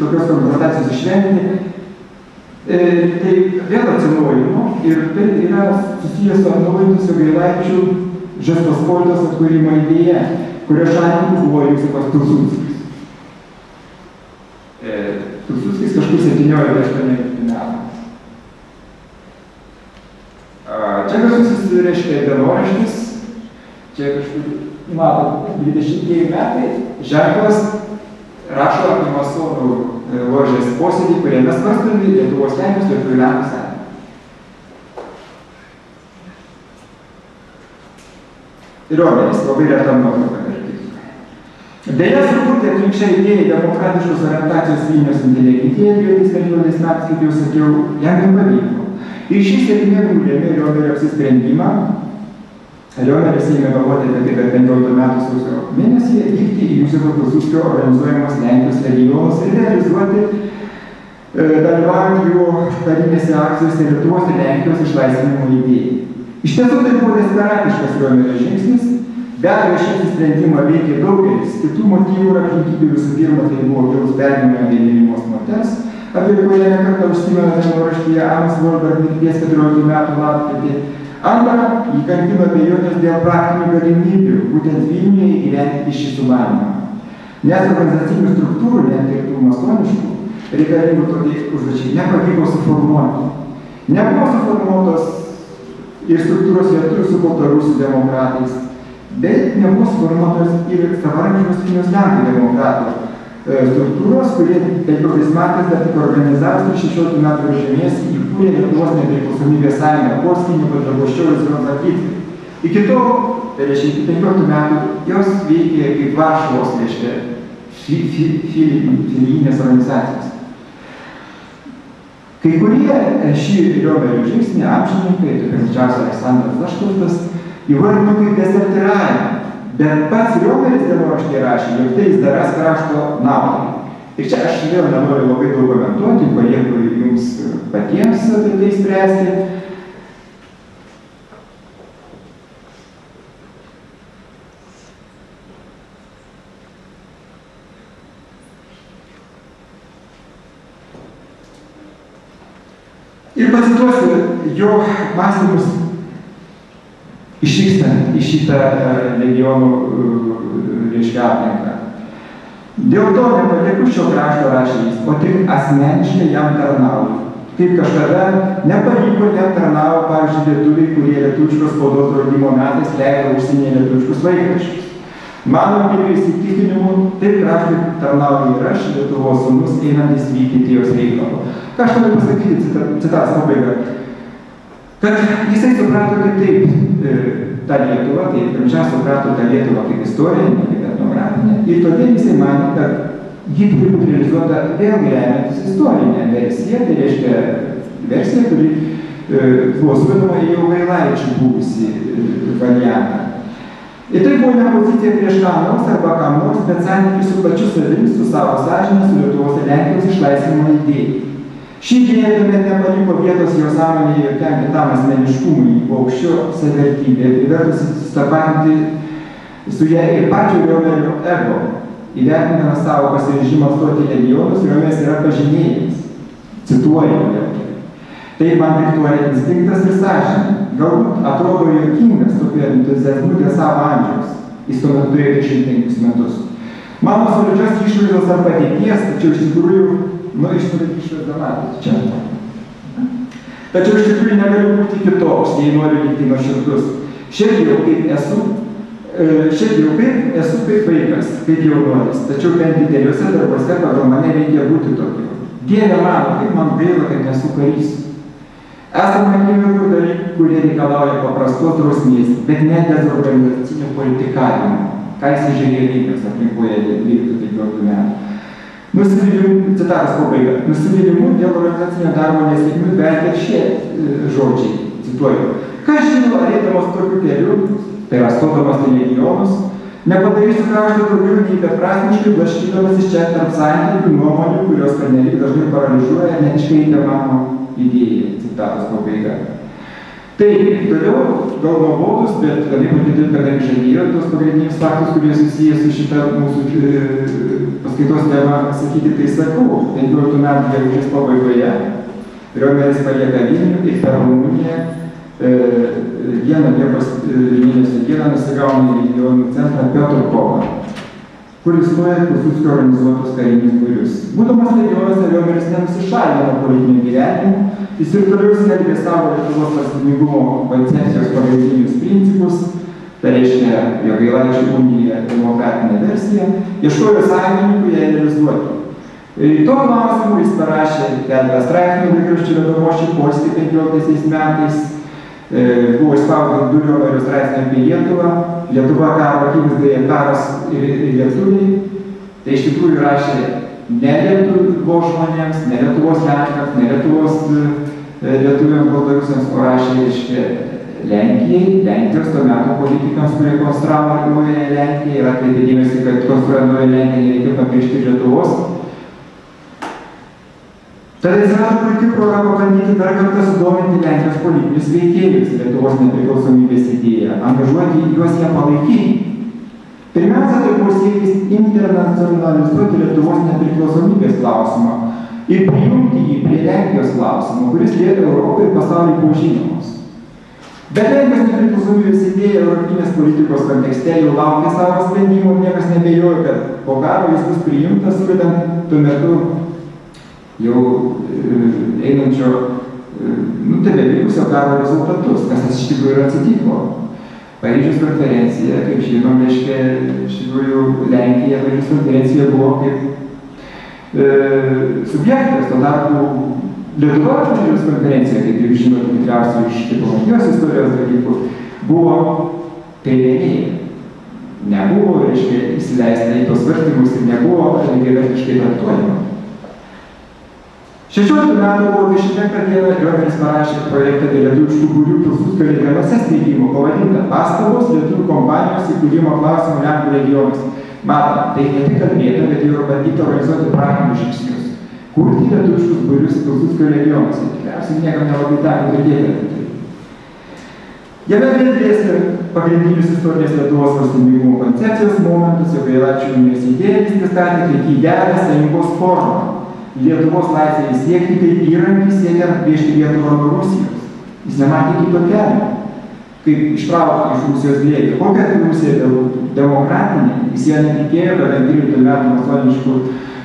tokios konfrontacijos išvengti, tai vėl atsinaujino ir tai yra susijęs su atnaujintus Jogailaičių Žečpospolitos atkūrimo idėja, kurio šalininkas buvo Josifas Pilsudskis. Pilsudskis kažkur 17-18 metų. Čia garsusis reiškia dienoraštis, čia kažkur, matot, 20 metai, ženklas rašo apie masonų ložės posėdį, kuriame svarstomi Lietuvos Lenkijos lietuvių lenkų sąjunga. Riomeris, labai reta nuotrauka, tarp kitko. Deja, sukurti atvirkščiai idėjai demokratiškos orientacijos Vilniaus inteligentija 2015 metais, kaip jau sakiau, jam nepavyko. Ir šį sėkmė nulėmė Riomerio apsisprendimą. Riomeris ėmė galvoti apie tai, kad 15 metų sausio mėnesį vykti į Józefo Pilsudskio organizuojamas Lenkijos legionus ir realizuoti dalyvaujant jų karinėse akcijose Lietuvos ir Lenkijos išlaisvinimo idėjai. Iš tiesų tai buvo desperatiškas Riomerio žingsnis. Be abejo, šį sprendimą veikė daugelis kitų motyvų ir aplinkybių. Visų pirma, tai buvo gilus pergyvenimas dėl mylimos moters, apie kurią ne kartą užsimena dienoraštyje Anas Volberg mirties 14 metų lapkritį. Antra, jį kankino abejonės dėl praktinių galimybių, būtent Vilniuje įgyvendinti šį sumanymą. Nes organizacinių struktūrų, net ir tų masoniškų, reikalingų tokiai užduočiai nepavyko suformuoti. Nebuvo suformuotos ir struktūros lietuvių su baltarusių demokratais, bet nebuvo suformuotos ir savarankiškos Vilniaus Lenkų demokratų struktūros, kurie 15 metais dar tik organizavo 16 metų mėnesį įkūrė Lietuvos nepriklausomybės sąjungą Polskinį, Padragoščiovis ir Rozakitį. Iki to, tai reiškia, iki 15 metų jos veikė kaip Varšuvos, reiškia, filijinės organizacijos. Kai kurie šį Riomerio žingsnį amžininkai, tai pirmiausia Aleksandras Laštovas, įvardino kaip desertiravimą, bet pats Riomeris dienoraštyje rašė, jog tai jis daras krašto naudai. Ir čia aš vėl nenoriu labai daug komentuoti, palieku jums patiems apie tai spręsti. Ir pacituosiu jo mąstymus išvykstant į šitą legionų reiškia aplinką. Dėl to nepalieku šio krašto, rašė jis, o tik asmeniškai jam tarnauju. Kaip kažkada nepavyko jam tarnavo, pavyzdžiui, lietuviai, kurie lietuviškos spaudos draudimo metais leido užsienyje lietuviškus laikraščius. Mano giliu įsitikinimu, taip kraštui tarnauju ir aš, Lietuvos sūnus, einantis vykdyti jos reikalo. Ką aš noriu pasakyti, citatas pabaiga, kad jisai suprato kitaip tą Lietuvą, tai pirmiausia suprato tą Lietuvą kaip istorinę, kaip etnografinę, ir todėl jisai manė, kad ji turi būti realizuota vėlgi remiantis istorinę versiją, tai reiškia versiją, kuri buvo suvedama į Jogailaičių buvusį variantą. Ir tai buvo ne pozicija prieš ką nors arba kam nors, bet santykis su pačiu savimi, su savo sąžine, su Lietuvos ir Lenkijos išlaisvinimo idėjai. Ši idėja tuomet nepaliko vietos jo sąmonėje jokiam kitam asmeniškumui, aukščio savivertybė, privertusi sustapatinti su ją ir pačio Riomerio ego. Įvertindamas savo pasiryžimą stoti legionus, Riomeris yra pažymėjęs. Cituoju Riomerį. Tai man diktuoja instinktas ir sąžinė. Galbūt atrodo juokingas tokiu entuziazmu dėl savo amžiaus. Jis tuo metu turėjo 25 metus. Mano solidžios išvaizdos ar padėties, tačiau iš tikrųjų, išvaizdą matot čia. Tačiau iš tikrųjų negaliu būti kitoks, jei noriu likti nuoširdus. Šiaip jau kaip esu kaip vaikas, kaip jaunuolis, tačiau bent dideliuose darbuose pagal mane reikia būti tokiu. Dieve mano, kaip man gaila, kad nesu karys. Esame akimirkų dalykų, kurie reikalauja paprastos drausmės, bet ne dezorganizacinio politikavimo. Ką jis žiūrėjo Vilniaus aplinkoje 12-15 metų. Nusivylimu, citatas pabaiga, nusivylimu dėl organizacinio darbo nesėkmių verkia šie žodžiai, cituoju. Kas žino, ar eidamas tokiu keliu, tai yra stodamas į legionus, nepadarysiu krašto daugiau nei beprasmiškai blaškydamas iš čia tarp santykių nuomonių, kurios pernelyg dažnai paralyžiuoja, net iškreipia mano idėją, citatos pabaiga. Tai toliau gal nuobodus, bet galėjau kitaip, kadangi žadėjo tos pagrindinius faktus, kurie susiję su šitą mūsų paskaitos temą, sakyti, tai sakau, 15 metų gegužės pabaigoje Riomeris palieka Vilnių ir per Rumuniją Liepos mėnesio dieną nusigauna į regionų centrą Piotrkovą, kuris stoja Pilsudskio organizuotus karinius būrius. Būdamas legionuose, Riomeris nenusišalino nuo politinio gyvenimo, jis ir toliau skelbė savo Lietuvos valstybingumo koncepcijos pagrindinius principus, tai reiškia Jogailaičių uniją demokratinę versiją, ieškojo sąjungininkų ją realizuoti. Tuo klausimu jis parašė keletą straipsnių laikraščių Vedomoščių Polskį 15 metais, Buvo išspausdinti 2 Riomerio straipsniai apie Lietuvą, Lietuva karo akivaizdoje karas ir lietuviai. Tai iš tikrųjų rašė ne Lietuvos žmonėms, ne Lietuvos lenkams, ne Lietuvos lietuviams baltarusiams, o rašė, reiškia, Lenkijai, Lenkijos to meto politikams, kurie konstravo naująją Lenkiją ir atkreipė dėmesį, kad konstruojant naują Lenkiją nereikia pamiršti Lietuvos. Tada atsirado puikiai proga pabandyti dar kartą sudominti Lenkijos politinius veikėjus Lietuvos nepriklausomybės idėją, angažuoti juos ją palaikyti. Pirmiausia, tai buvo siekis internacionalizuoti Lietuvos nepriklausomybės klausimą ir prijungti jį prie Lenkijos klausimo, kuris lieka Europai ir pasauliui buvo žinomas. Bet Lenkijos nepriklausomybės idėja europinės politikos kontekste jau laukia savo sprendimų ir niekas nebejoja, kad po karo jis bus priimtas, kuriant tuo metu jau einančio, tebevykusio karo rezultatus, kas iš tikrųjų ir atsitiko. Paryžiaus konferencija, kaip žinom, reiškia, iš tikrųjų Lenkija Paryžiaus konferencija buvo kaip subjektas, tuo tarpu Lietuva Paryžiaus konferencija, kaip jau žinot, tikriausiai iš diplomatijos istorijos dalykų, buvo kairėnėje. Nebuvo, reiškia, įsileista į tos svarstymus ir nebuvo lygiavertiškai traktuojama. 16 metų buvo 25 dieną Riomeris parašė projektą dėl lietuviškų būrių Pilsudskio regionuose steigimo, pavadintą Pastabos lietuvių kompanijos įkūrimo klausimų Lenkų regionuose. Matom, tai ne tik kalbėta, bet jau bandyta organizuoti praktinius žingsnius. Kurti lietuviškus būrius Pilsudskio regionuose. Tikriausiai niekam nelabai teko girdėti apie tai. Jame dėstė pagrindinius istorinės Lietuvos valstybingumo koncepcijos momentus, Jogailaičio universitete jis pristatė kaip idealią sąjungos formą. Lietuvos laisvėje siekti kaip įrankį siekiant priešti Lietuvą nuo Rusijos. Jis nematė kito kelio, kaip ištraukti iš Rusijos glėbį. Kokia Rusija būtų demokratinė, jis ją netikėjo, kad ant 13 metų masoniškų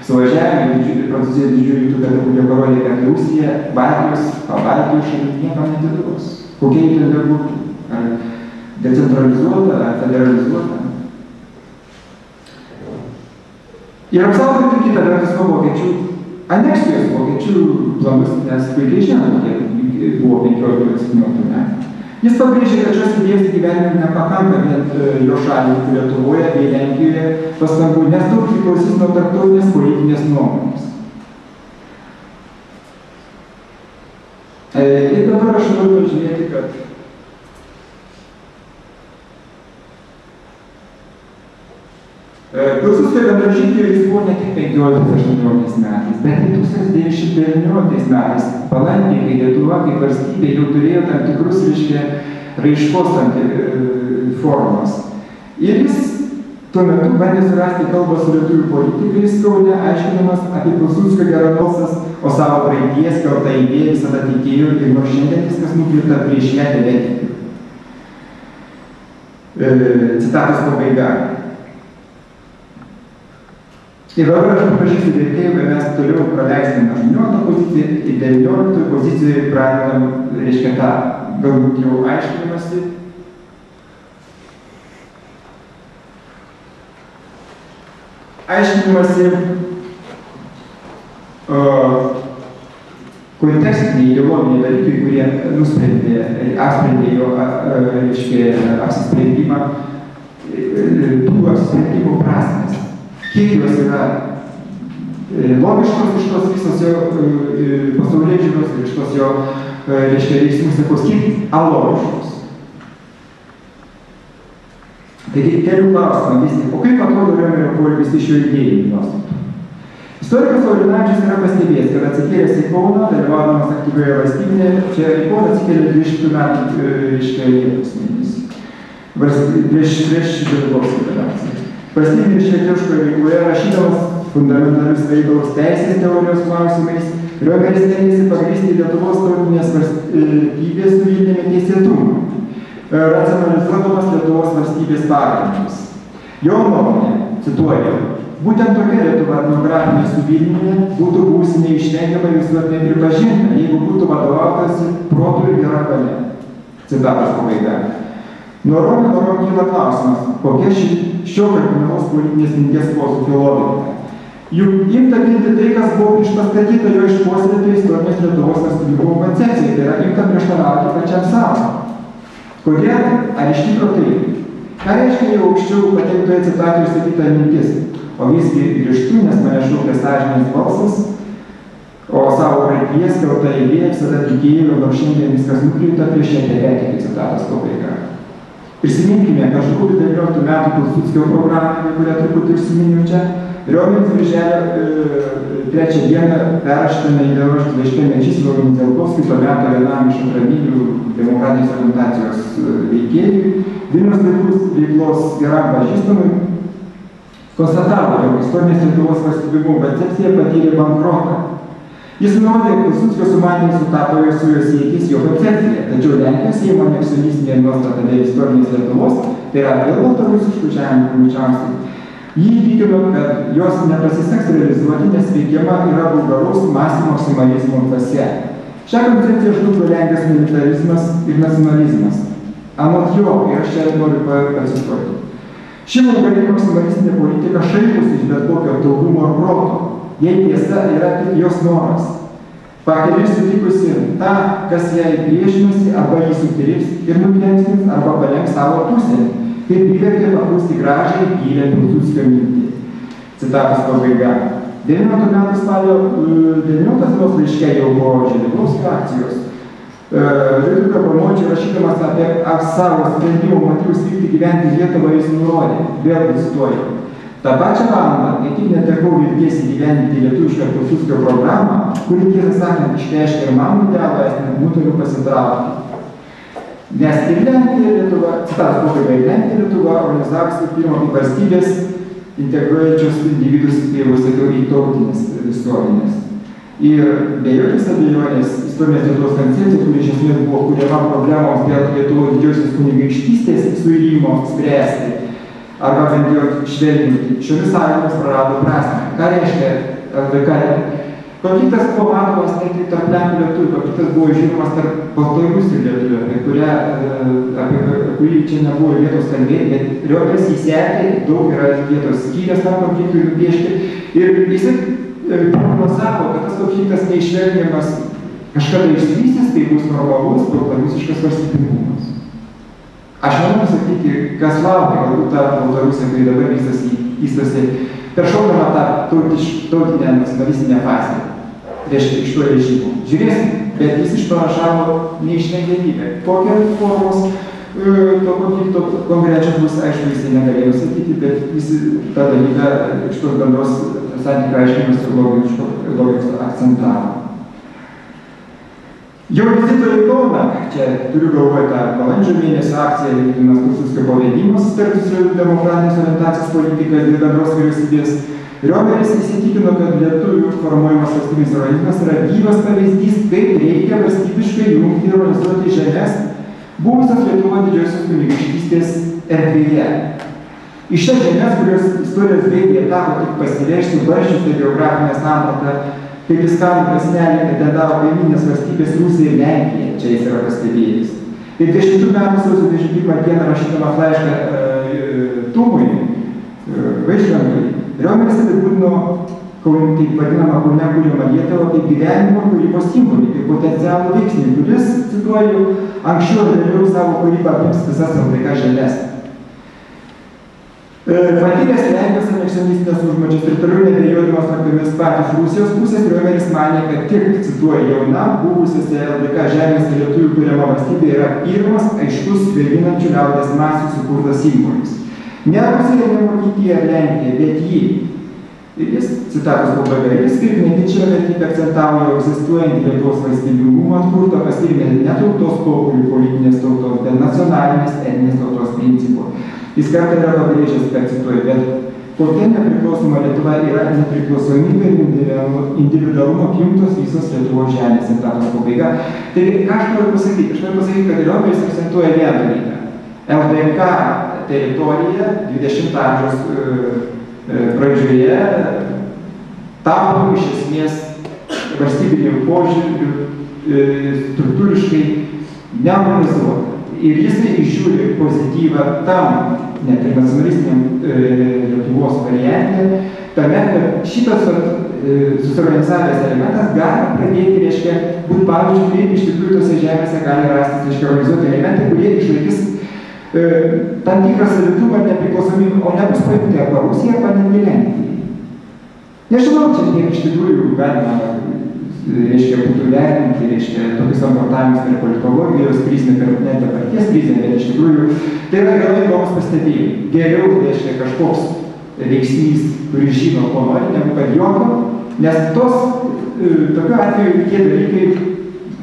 suvažiavimų Prancūzijos didžiųjų rytų Republika parodė, kad Rusija Baltijos šalis niekam netiduos. Kokia ji ten būtų? Ar decentralizuota, ar federalizuota? Ir apsaugoti kitą vertus nuo vokiečių aneksijos vokiečių planus, nes puikiai žinoma, kiek buvo 15-17 metų. Jis pabrėžė, kad šios idėjos įgyvendinti nepakanka vien jo šalininkų Lietuvoje bei Lenkijoje pastangų, nes daug priklausys nuo tarptautinės politinės nuomonės. Ir dabar aš noriu pažymėti, kad Pilsudskio bendražygių jis buvo ne tik 15-18 metais, bet ir 1919 metais, balandį, kai Lietuva kaip valstybė jau turėjo tam tikrus, reiškia, raiškos formas. Ir jis tuo metu bandė surasti kalbą su lietuvių politikais Kaune, aiškinamas apie Pilsudskio geranalsas, o savo praeities keltą idėją visada tikėjo ir nuo šiandien viskas nukreipta prieš ją tebetiki. Citatos pabaiga. Ir dabar aš paprašysiu vertėjų, kad mes toliau praleisime 18 poziciją, į 19 poziciją pradedam, reiškia, tą galbūt jau aiškinimąsi. Aiškinimąsi kontekstiniai ideologiniai dalykai, kurie apsprendė jo, reiškia, apsisprendimą, tų apsisprendimų prasmės. Kiek jos yra logiškos iš tos visos jo pasaulėžiūros ir iš tos jo, reiškia, veiksmų sekos, kiek alogiškos. Taigi, kelių klausimą vis tik, o kaip atrodo Riomerio poelgis iš šio idėjinių nuostatų? Istorikas Laurinavičius yra pastebėjęs, kad atsikėlęs į Kauną, dalyvaudamas aktyvioje valstybinėje, čia į Kauną atsikėlė 200 metų, reiškia, Liepos mėnesį. Prieš Lietuvos federaciją. Valstybinė švietėjiškoje veikloje rašydamas fundamentalius veikalus teisės teorijos klausimais, Riomeris stengiasi pagrįsti Lietuvos tautinės valstybės suvilnėme teisėtumą, racionalizuodamas Lietuvos valstybės pagrindus. Jo nuomonė, cituoju, būtent tokia Lietuva etnografinė suvilnėme būtų buvusi neišvengiamai visuotinai pripažinta, jeigu būtų vadovautasi protu ir gera valia. Citatos pabaiga. Norom kyla klausimas, kokia šio kardinalaus politinės minties posūkio logika. Juk imta ginti tai, kas buvo priešpastatyta jo išpuoselėti istorinės Lietuvos valstybingumo koncepcijai, tai yra imta prieštarauti pačiam savo. Kodėl? Ar iš tikro taip? Ką reiškia jau aukščiau pateiktoje citatoje išsakyta mintis? O visgi grįžtu, nes mane šaukia sąžinės balsas, o savo praeityje skelta idėja visada tikėjau, nors šiandien viskas nukreipta prieš ją tebetiki, citatos pabaiga. Prisiminkime, kažkur 19 metų Pilsudskio programą, kurią truputį užsiminiau čia, Riomeris birželio 3 dieną perrašytame įdėroštį laiške Mečislovui Zelkovskiui, to meto vienam iš atraminių demokratinės orientacijos veikėjų, Vilniaus veiklos geram pažįstamui, konstatavo, jog istorinės Lietuvos valstybingumo koncepcija patyrė bankrotą. Jis nurodė, kad Pilsudskio sumanymai sutapo su jo siekis, jo koncepcija, tačiau Lenkijos Seimo aneksionistinė nuostata dėl istorinės Lietuvos, tai yra dėl baltarusiškų žemių greičiausiai. Jį įtikino, kad jos nepasiseks realizuoti, nes veikiama yra vulgaraus mąstymo maksimalizmo dvasia. Šią koncepciją žlugdo Lenkijos militarizmas ir nacionalizmas. Anot jo, ir aš čia noriu pacituoti. Ši vulgari maksimalistinė politika šaiposi iš bet kokio taurumo ir proto. Jei tiesa yra tik jos noras. Pakeliui sutikusi tą, kas jai priešinasi, arba jį sutirips ir nukenksins, arba palenks savo pusę, kaip privertė paklusti gražiai gilę Pilsudskio mintį. Citatos pabaiga. 19 metų spalio 19 dienos laiške jau buvo Želigovskio akcijos. Liudviko Pramočio rašydamas apie savo sprendimo motyvus vykti gyventi Lietuvą, jis nurodė, vėl cituoju. Ta pačią valandą, kai tik netekau vilties įgyvendinti lietuvišką Pilsudskio programą, kuri tiesą sakant išreiškia ir mano idealą, aš nutariu pasitraukti. Nes ir Lenkija Lietuva, citatos pabaiga, ir Lenkija Lietuva organizavusi pirmą kaip valstybės integruojančios individus, kaip jau sakiau, į tautinės visuomenės. Ir be jokios abejonės istorinės Lietuvos koncepcija, kuri iš esmės buvo kuriama problemoms dėl Lietuvos didžiosios kunigaikštystės suirimo spręsti, arba bent jau švelninti, šiomis sąlygomis prarado prasmę. Ką reiškia LDK? Konfliktas buvo matomas ne tik tarp Lenkų lietuvių, konfliktas buvo žinomas tarp Baltarusių lietuvių, apie kurį čia nebuvo vietos kalbėti, bet Riomeris jį sekė, daug yra vietos skyrės tam konfliktui nupiešti. Ir jisai sako, kad tas konfliktas neišvelgiamas kažkada išsivystys, tai bus normalus baltarusiškas valstybingumas. Aš noriu pasakyti, kas laukia, galbūt ta Baltarusija, kai dabar vystosi peršokdama tą tautinę nacionalistinę fazę. Reiškia, iš to režimo. Žiūrėsim, bet jis išpranašavo neišvengiamybę. Kokią formos to konflikto konkrečiai bus, aišku, jisai negalėjo sakyti, bet visi tą dalyką iš tos bendros santykių aiškinimas ir logikos akcentavo. Jau vizito į Kauną, čia turiu galvoje tą balandžio mėnesio akciją vykdymas Pilsudskio pavedimas sutartis su demokratinės orientacijos politika ir bendros vyriausybės, Riomeris įsitikino, kad lietuvių formuojamas valstybinis organizmas yra gyvas pavyzdys, kaip reikia valstybiškai jungti ir organizuoti žemės buvusios Lietuvos didžiosios kunigaikštystės erdvėje. Iš šias žemės, kurios istorijos bėgyje tapo tik pasireišti barščiusią geografinę sampratą, kaip iskanų prasmelį pretendavo kaimyninės valstybės Rusija ir Lenkija, čia jis yra pastebėjęs. Ir 10 metų sausio 21 dieną rašydamas laišką Tumui, Vaišvengui, Riomeris apibūdino taip vadinamą Kaune kuriamą Lietuvą kaip gyvenimo kūrybos simbolį, kaip potencialų veiksnį, kuris, cituoju, anksčiau ir vėliau savo kūrybą apims visas LDK žemes. Patyręs Lenkijos aneksionistinės užmačias ir toliau nebejodamas tokiomis patys Rusijos pusės, Riomeris manė, kad tik, cituoju, jauna, buvusiose LDK žemėse lietuvių kuriama valstybė yra pirmas aiškus vėlinančių liaudės masių sukurtas simbolis. Ne Rusija, ne Vokietija ar Lenkija, bet jį. Ir jis, citatos pabaiga, jis kaip netyčia vertybę akcentavo jau egzistuojantį Lietuvos valstybingumo atkurto, pasirėmė ne tautos pokylių politinės tautos, bet nacionalinės etninės tautos principų. Jis kartą yra pabrėžęs, kad cituoju, bet kokia nepriklausoma Lietuva yra nepriklausomybė ir individualumo apjungtos visos Lietuvos žemės, citatos pabaiga. Tai ką aš noriu pasakyti? Aš noriu pasakyti, kad Riomeris akcentuoja vieną dalyką. LDK teritorija 20 amžiaus pradžioje tapo iš esmės valstybinių požiūrių struktūriškai neorganizuota. Ir jisai išžiūri pozityvą tam, net ir nacionalistiniam Lietuvos variante, tame, kad šitas susiorganizavęs elementas gali pradėti, reiškia, būti pavyzdžiui, kaip iš tikrųjų tose žemėse gali rastis, reiškia, organizuoti elementai, kurie išlaikys tam tikrą savitumą ir nepriklausomybę, o nebus paimti arba Rusija, arba netgi Lenkija. Nežinau, čia kiek iš tikrųjų galima, reiškia, būtų vertinti, reiškia, tokius samprotavimus per politologijos prizmę, per net dabarties prizmę, bet iš tikrųjų tai yra gana įdomus pastebėjimai. Geriau, reiškia, kažkoks veiksnys, kuris žino, ko nori, negu kad jokio, nes tokiu atveju tie dalykai,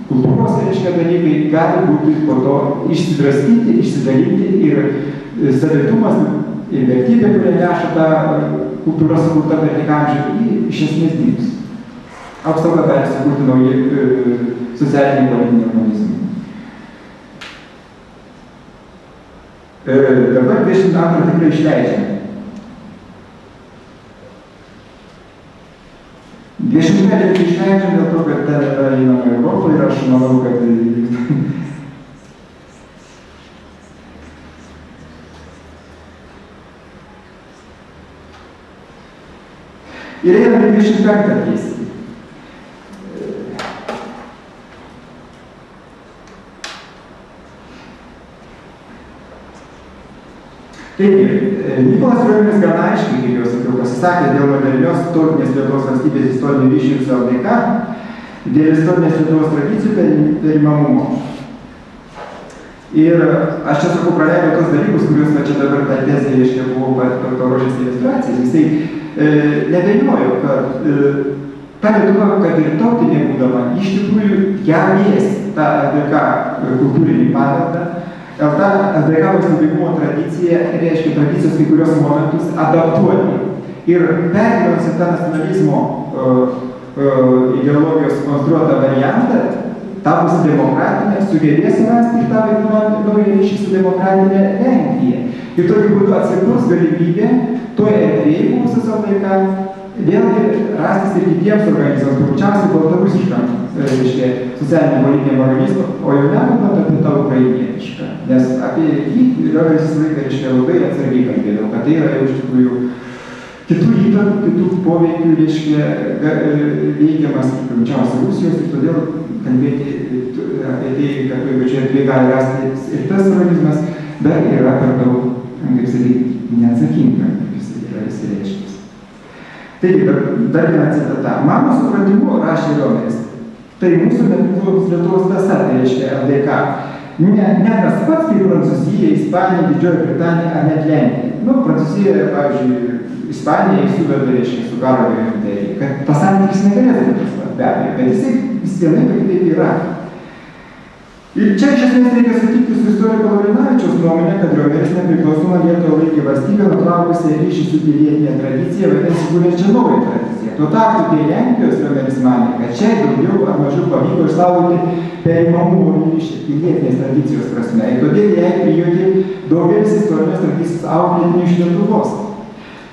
kultūros, reiškia, dalykai gali būti po to išsidraskyti, išsidalinti ir savitumas ir vertybė, kurią neša ta kultūra sukurta per tiek amžių, iš esmės dings. Apsauga gali sukurti nauji socialiniai politiniai organizmai. Dabar 22 tikrai išleidžiame. 20 išleidžiam dėl to, kad ten yra įnama Europą ir aš manau, kad ir einame 25 tiesiai. Taigi, Mykolas Riomeris gana aiškiai, kaip jau sakiau, pasisakė dėl modernios tautinės Lietuvos valstybės istorinių ryšių su LDK, dėl istorinės Lietuvos tradicijų perimamumo. Ir aš čia sakau, praleidau tos dalykus, kuriuos čia dabar tą tezę, reiškia, buvo paruošęs iliustracijas. Jisai nebejojo, kad ta Lietuva, kad ir tautinė būdama, iš tikrųjų ją lies tą LDK kultūrinį paveldą. LDK valstybingumo tradicija reiškia tradicijos kai kurios momentus adaptuoti. Ir pergyvenus tą nacionalizmo ideologijos konstruotą variantą, tapusi demokratinė, sugebės rasti ir tą vadinamą naują ryšį su demokratinė Lenkija. Ir tokiu būdu atsiklus galimybė toje erdvėje buvusios LDK vėlgi rastis ir kitiems organizmams, greičiausiai baltarusiškam, reiškia, socialiniam politiniam organizmam, o jau nekalbant apie tą ukrainietišką. Nes apie jį Riomeris visą laiką, reiškia, labai atsargiai kalbėdavo, kad tai yra jau iš tikrųjų kitų įtakų, kitų poveikių, reiškia, veikiamas greičiausiai Rusijos ir todėl kalbėti apie tai, kad pačioje erdvėje gali rasti ir tas organizmas, bet yra per daug, kaip sakyti, neatsakinga, kaip jis yra įsireiškęs. Taigi, dar viena citata. Mano supratimu, rašė Riomeris, tai mūsų Lietuvos tąsa, tai reiškia LDK. Ne tas pats, kaip Prancūzija, Ispanija, Didžioji Britanija ar net Lenkija. Prancūzija, pavyzdžiui, Ispanija įsuveda, reiškia, su Karolio imperija, kad tas santykis negalėtų būti tas pats, be abejo, bet jisai vis vienai kaip yra. Ir čia iš esmės reikia sutikti su istoriko Laurinavičiaus nuomonė, kad Riomeris nepriklausomą Lietuvą laikė valstybę, nutraukusią ryšį su pilietinė tradicija, vadinasi, kuriančią naują tradiciją. Tuo tarpu, kai Lenkijos Riomeris manė, kad čia daugiau ar mažiau pavyko išsaugoti perimamumo ryšį pilietinės tradicijos prasme. Ir todėl jai prijuodė daugelis istorinės tradicijos auklėtinių iš Lietuvos.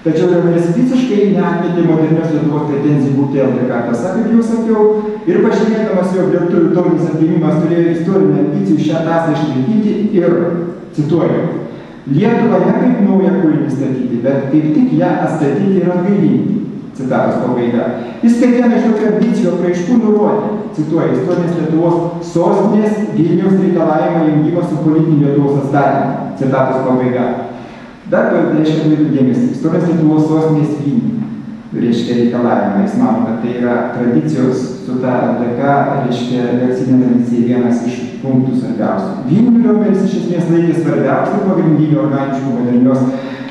Tačiau Riomeris visiškai neatmetė modernios Lietuvos pretenzijų būti LDK tąsa, kaip jau sakiau, ir pažymėdamas, jog lietuvių tautinis atgimimas turėjo istorinių ambicijų šią tąsą išlaikyti ir, cituoju, Lietuvą ne kaip naują kūrinį statyti, bet kaip tik ją atstatyti ir atgaivinti. Citatos pabaiga. Jis kiekvieną iš tokių ambicijų apraiškų nurodė, cituoju, istorinės Lietuvos sostinės Vilniaus reikalavimą jungimą su politiniu Lietuvos atstatymu. Citatos pabaiga. Dar reiškia duotų dėmesį. Istorinės Lietuvos sostinės Vilnių reiškia reikalavimą. Jis mano, kad tai yra tradicijos su ta LDK, reiškia leksinė tradicija vienas iš punktų svarbiausių. Vilnių Riomeris iš esmės laikė svarbiausių pagrindinių organiškų modernios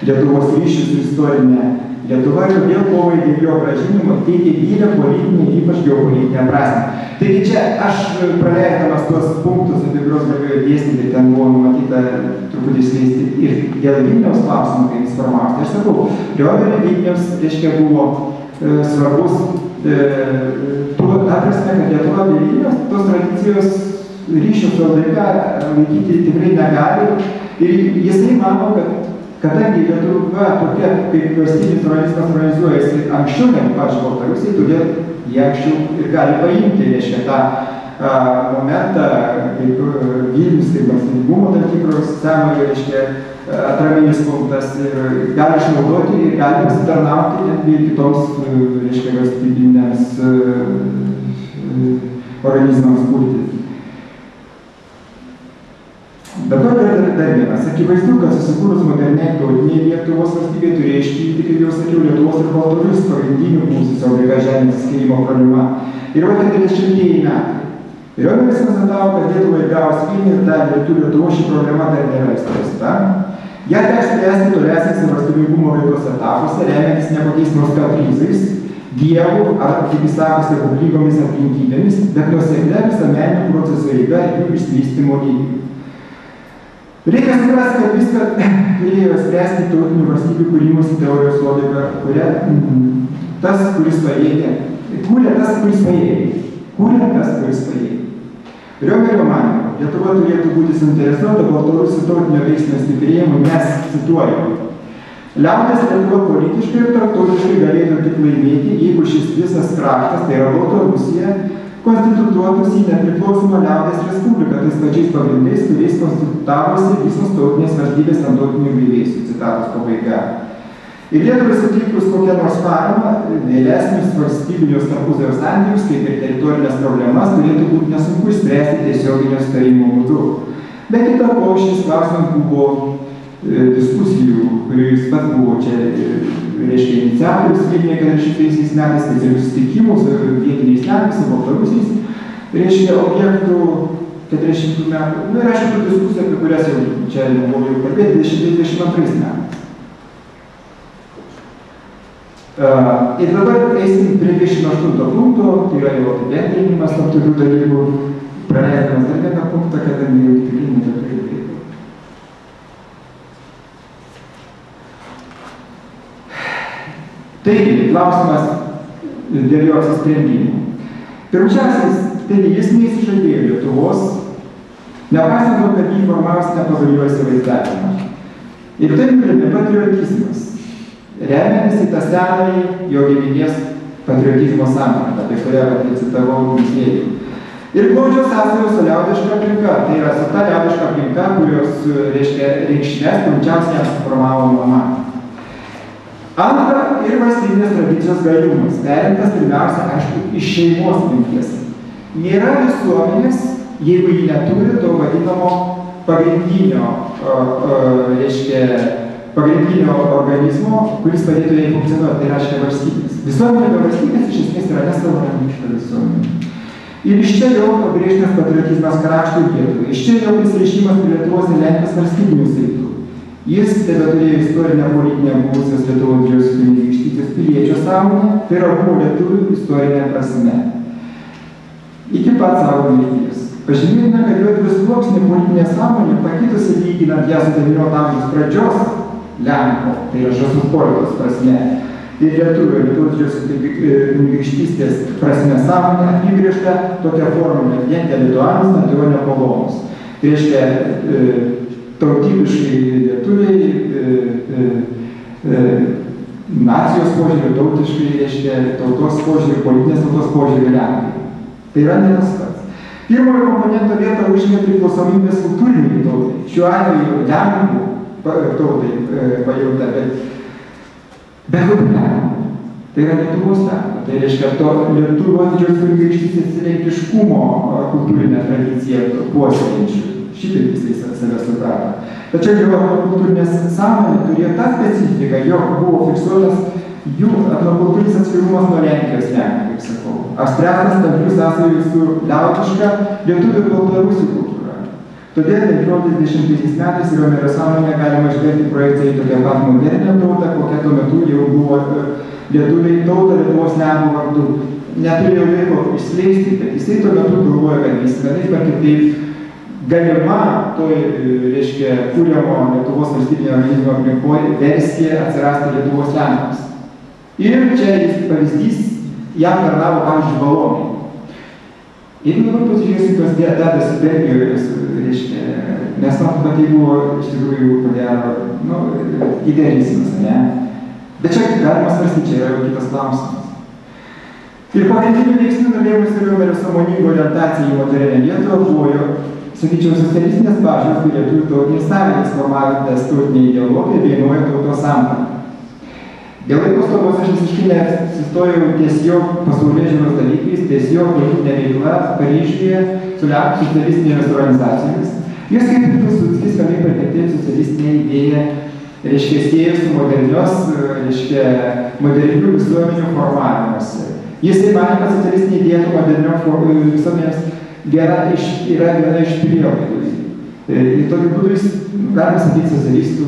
Lietuvos ryšių su istorinė Lietuva ir todėl kovai dėl jo grąžinimo teikia gilią politinę, ypač geopolitinę prasmę. Taigi čia aš praleisdamas tuos punktus, apie kuriuos galėjau dėstyti, ten buvo numatyta truputį išskleisti ir dėl Vilniaus klausimų, kai jis formavosi. Tai aš sakau, Riomerio Vilniaus, reiškia, buvo svarbus ta prasme, kad Lietuva be Vilniaus tos tradicijos ryšių su LDK laikyti tikrai negali. Ir jisai mano, kad kadangi Lietuva tokia kaip valstybinis organizmas organizuojasi anksčiau negu pačią Baltarusiją, todėl jie anksčiau ir gali paimti, reiškia, tą momentą, kaip Vilnius, kaip valstybingumo tam tikros senojo, reiškia, atraminis punktas ir gali išnaudoti ir gali pasitarnauti netgi kitoms, reiškia, valstybinėms organizmams kurti. Dabar dar vienas. Akivaizdu, kad susikūrus moderniai tautiniai Lietuvos valstybė turėjo iškilti, kaip jau sakiau, Lietuvos ir Baltarusijos pagrindinių buvusios LDK žemės atskyrimo problema. Ir va 40-ieji metai. Riomeris konstatavo, kad Lietuvai gavus vieną ir dalį rytų Lietuvos ši problema dar nėra išspręsta. Ją teks spręsti tolesnėse valstybingumo veiklos etapuose, remiantis nekokiais nors kaprizais, dievų ar, kaip jis sako, stebuklingomis aplinkybėmis, bet nuoseklia visuomeninio proceso eiga ir jų išsivystymo lygiu. Reikia suprasti, kad viską turėjo spręsti tautinių valstybių kūrimosi teorijos logika, kuria tas, kuris pajėgė. Kūrė tas, kuris pajėgė. Kūrė tas, kuris pajėgė. Riomerio manymu, Lietuva turėtų būti suinteresuota Baltarusių tautinio veiksmio stiprėjimu, nes, cituoju, liaudės Lietuva politiškai ir tarptautiškai galėtų tik laimėti, jeigu šis visas kraštas, tai yra Baltarusija, konstitutuotųsi į nepriklausomą liaudės respubliką, tais pačiais pagrindais, kuriais konstitutavosi visos tautinės valstybės ant tautinių griuvėsių, citatos pabaiga. Ir Lietuvai sutikus kokią nors paramą, vėlesnius valstybinius tarpusavio santykius, kaip ir teritorinės problemas, turėtų būti nesunku išspręsti tiesioginio sutarimo būdu. Be kita ko, šis klausimas buvo diskusijų, kuris pats buvo čia, reiškia, iniciatorius Vilniuje 40 metais, specialių susitikimų su vietiniais Lenkais, su Baltarusiais, reiškia, objektų 40 metų. Nu ir aišku, diskusijų, apie kurias jau čia buvo jau kalbėti 22 metais. Ir dabar eisim prie 28 punkto, tai yra jau apibendrinimas tam tokių dalykų, praleidamas dar vieną punktą, kadangi jau tikrai neturi laiko. Taigi, klausimas dėl jo apsisprendimų. Pirmiausias, taigi jis neįsižadėjo Lietuvos, nepaisant to, kad jį formavosi nepagal įsivaizdavimą. Ir tai nulėmė patriotizmas, remiantis į tą senąjį jo giminės patriotizmo sampratą, apie kurią citavau muziejų. Ir glaudžios sąsajos su liaudiška aplinka, tai yra su ta liaudiška aplinka, kurios, reiškia, reikšmės pirmiausiai jam suformavo mama. Antra, ir valstybinės tradicijos gajumas, perimtas pirmiausia, aišku, iš šeimos minties. Nėra visuomenės, jeigu ji neturi to vadinamo pagrindinio, reiškia, pagrindinio organizmo, kuris padėtų jai funkcionuoti, tai reiškia valstybės. Visuomenė be valstybės iš esmės yra nesavarankiška visuomenė. Ir iš čia jau pabrėžtas patriotizmas kraštui Lietuvai. Iš čia jau prisirišimas prie Lietuvos ir Lenkijos valstybinių saitų. Jis tebeturėjo istorinę politinę buvusios Lietuvos didžiosios kunigaikštystės piliečio sąmonę, tai yra buvo lietuvių istorinė prasme. Iki pat savo mirties. Pažymėtina, kad jo dvisluoksnė politinė sąmonė pakitusi lyginant ją su 19 amžiaus pradžios Lenko, tai yra Žospospolitos prasme, ir lietuvių Lietuvos didžiosios kunigaikštystės prasme sąmonė apibrėžta tokia formulė gentė lituanus, natio nepolonus. Tai reiškia, tautybiškai lietuviai, nacijos požiūrių, tautiškai, reiškia, tautos požiūrių, politinės tautos požiūrių Lenkai. Tai yra ne tas pats. Pirmojo komponento vietą užėmė priklausomybės kultūriniai tautai. Šiuo atveju Lenkų tautai pajauta, bet kaip Lenkų. Tai yra Lietuvos Lenkų. Tai reiškia, to Lietuvos didžiosios kunigaikštystės lenkiškumo kultūrinę tradiciją puoselėjančių. Šitaip jisai save suprato. Tačiau jo etnokultūrinės sąmonė turėjo tą specifiką, jog buvo fiksuotas jų etnokultūrinis atskirumas nuo Lenkijos Lenkų, kaip sakau. Apspręstas tamprių sąsajų su liaudiška lietuvių ir baltarusių kultūra. Todėl 1920 metais Riomerio sąmonėje galima žvelgti projekciją į tokią pat modernę tautą, kokia tuo metu jau buvo lietuviai tauta Lietuvos Lenkų vardu. Neturėjo laiko išskleisti, bet jisai tuo metu galvoja, kad jis vienaip ar kitaip galima toj, reiškia, kūriamo Lietuvos valstybinio organizmo aplinkoje versija atsirasti Lietuvos Lenkams. Ir čia jis pavyzdys, jam tarnavo, pavyzdžiui, Valonai. Jeigu dabar pasižiūrėsim, kas dedasi Belgijoje, reiškia, mes matom, kad tai buvo iš tikrųjų, ko gero, idealizmas, ne? Bet čia galima svarstyti, čia yra jau kitas klausimas. Ir pagrindinių veiksnių nulėmusių Riomerio sąmoningo orientaciją į modernę Lietuvą buvo, sakyčiau, socialistinės pažiūros bei lietuvių tautinės sąjungos formavimas tautinė ideologija bei nauja tautos samprata. Dėl laiko stokos aš visiškai nesistojau ties jo pasaulėžiūros dalykais, ties jo politinė veikla Paryžiuje su Lenkų socialistinėmis organizacijomis. Jis kaip ir Pilsudskis vienaip ar kitaip socialistinė idėja, reiškia, sieja su modernių visuomenių formavimuose. Jis taip manė, kad socialistinė idėja modernių visuomenėms yra viena iš prielaidų. Ir tokiu būdu jis, galima sakyti, socialistų,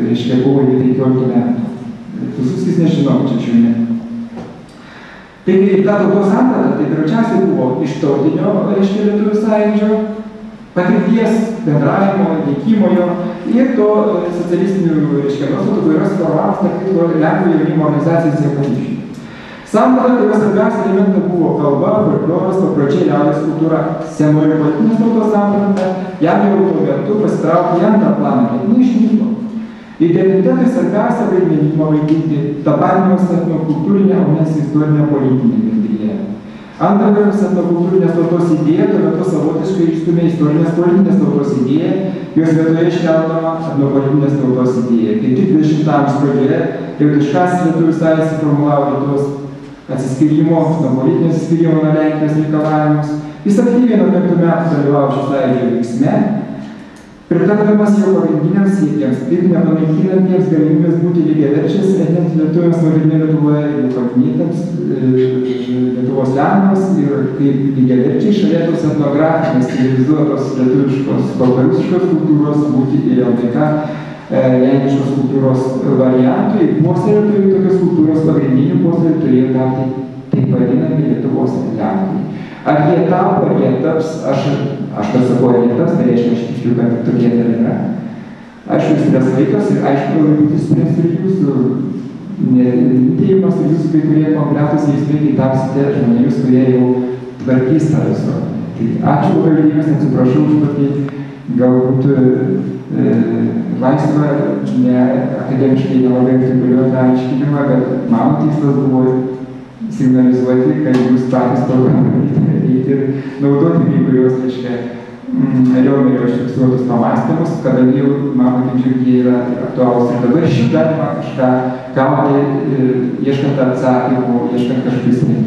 reiškia, buvo iki 15 metų. Pilsudskis nežinau, čia žiūrė. Taigi, ta tautos samprata, tai pirmiausiai buvo iš tautinio, reiškia, lietuvių sąjūdžio, patirties, bendravimo, veikimo jo ir to socialistinių, reiškia, nuostatų, kurios formavos, tarp kitko, Lenkų jaunimo organizacijas ir panašiai. Samprata, kurios svarbiausia elementai buvo kalba, folkloras, papročiai, liaudies kultūra, senoji politinės tautos samprata, jam jau tuo metu pasitraukė į antrą planą, bet neišnyko. Identitetui svarbiausia vaidmenį vaidinti tapatinimas etnokultūrinė, o nes istorinė politinė bendrija. Antra vertus, etnokultūrinės tautos idėja tuo metu savotiškai išstumė istorinės politinės tautos idėją, jos vietoje iškeldama etnopolitinės tautos idėją. Kaip tik 20 amžiaus pradžioje Liaudiškasis lietuvių sąjūdis suformulavo Lietuvos atsiskyrimo, politinio atsiskyrimo nuo Lenkijos reikalavimus. Jis aktyviai nuo 5 metų dalyvavo šio sąjūdžio veiksme, pritardamas jo pagrindiniams siekiams, taip nepanaikinantiems galimybės būti lygiaverčiais etniniams lietuviams modernioje Lietuvoje ir paminėtams Lietuvos Lenkams ir kaip lygiaverčiai šalia tos etnografinės civilizuotos lietuviškos baltarusiškos kultūros būti ir LDK lenkiškos kultūros variantų ir puoselėtojų tokios kultūros pagrindinių puoselėtojų tapti taip vadinami Lietuvos Lenkai. Ar jie tapo, ar jie taps, aš tą sakau, ar jie taps, tai reiškia, aš tikiu, kad tokie dar yra. Aišku, spręs laikas ir aišku, galbūt spręs ir jūsų netėjimas ir jūsų kai kurie konkretus veiksmai, kai tapsite žmonėmis, kurie jau tvarkys tą visuomenę. Tai ačiū labai dėmesį, atsiprašau už tokį galbūt laisvą, ne akademiškai nelabai artikuliuotą aiškinimą, bet mano tikslas buvo signalizuoti, kad jūs patys programuojate ir naudoti kai kurios, reiškia, Riomerio užfiksuotus pamąstymus, kadangi jau, mano kaip žiūrėk, jie yra aktualūs ir dabar šį galima kažką gauti, ieškant atsakymų, ieškant kažkokių sprendimų.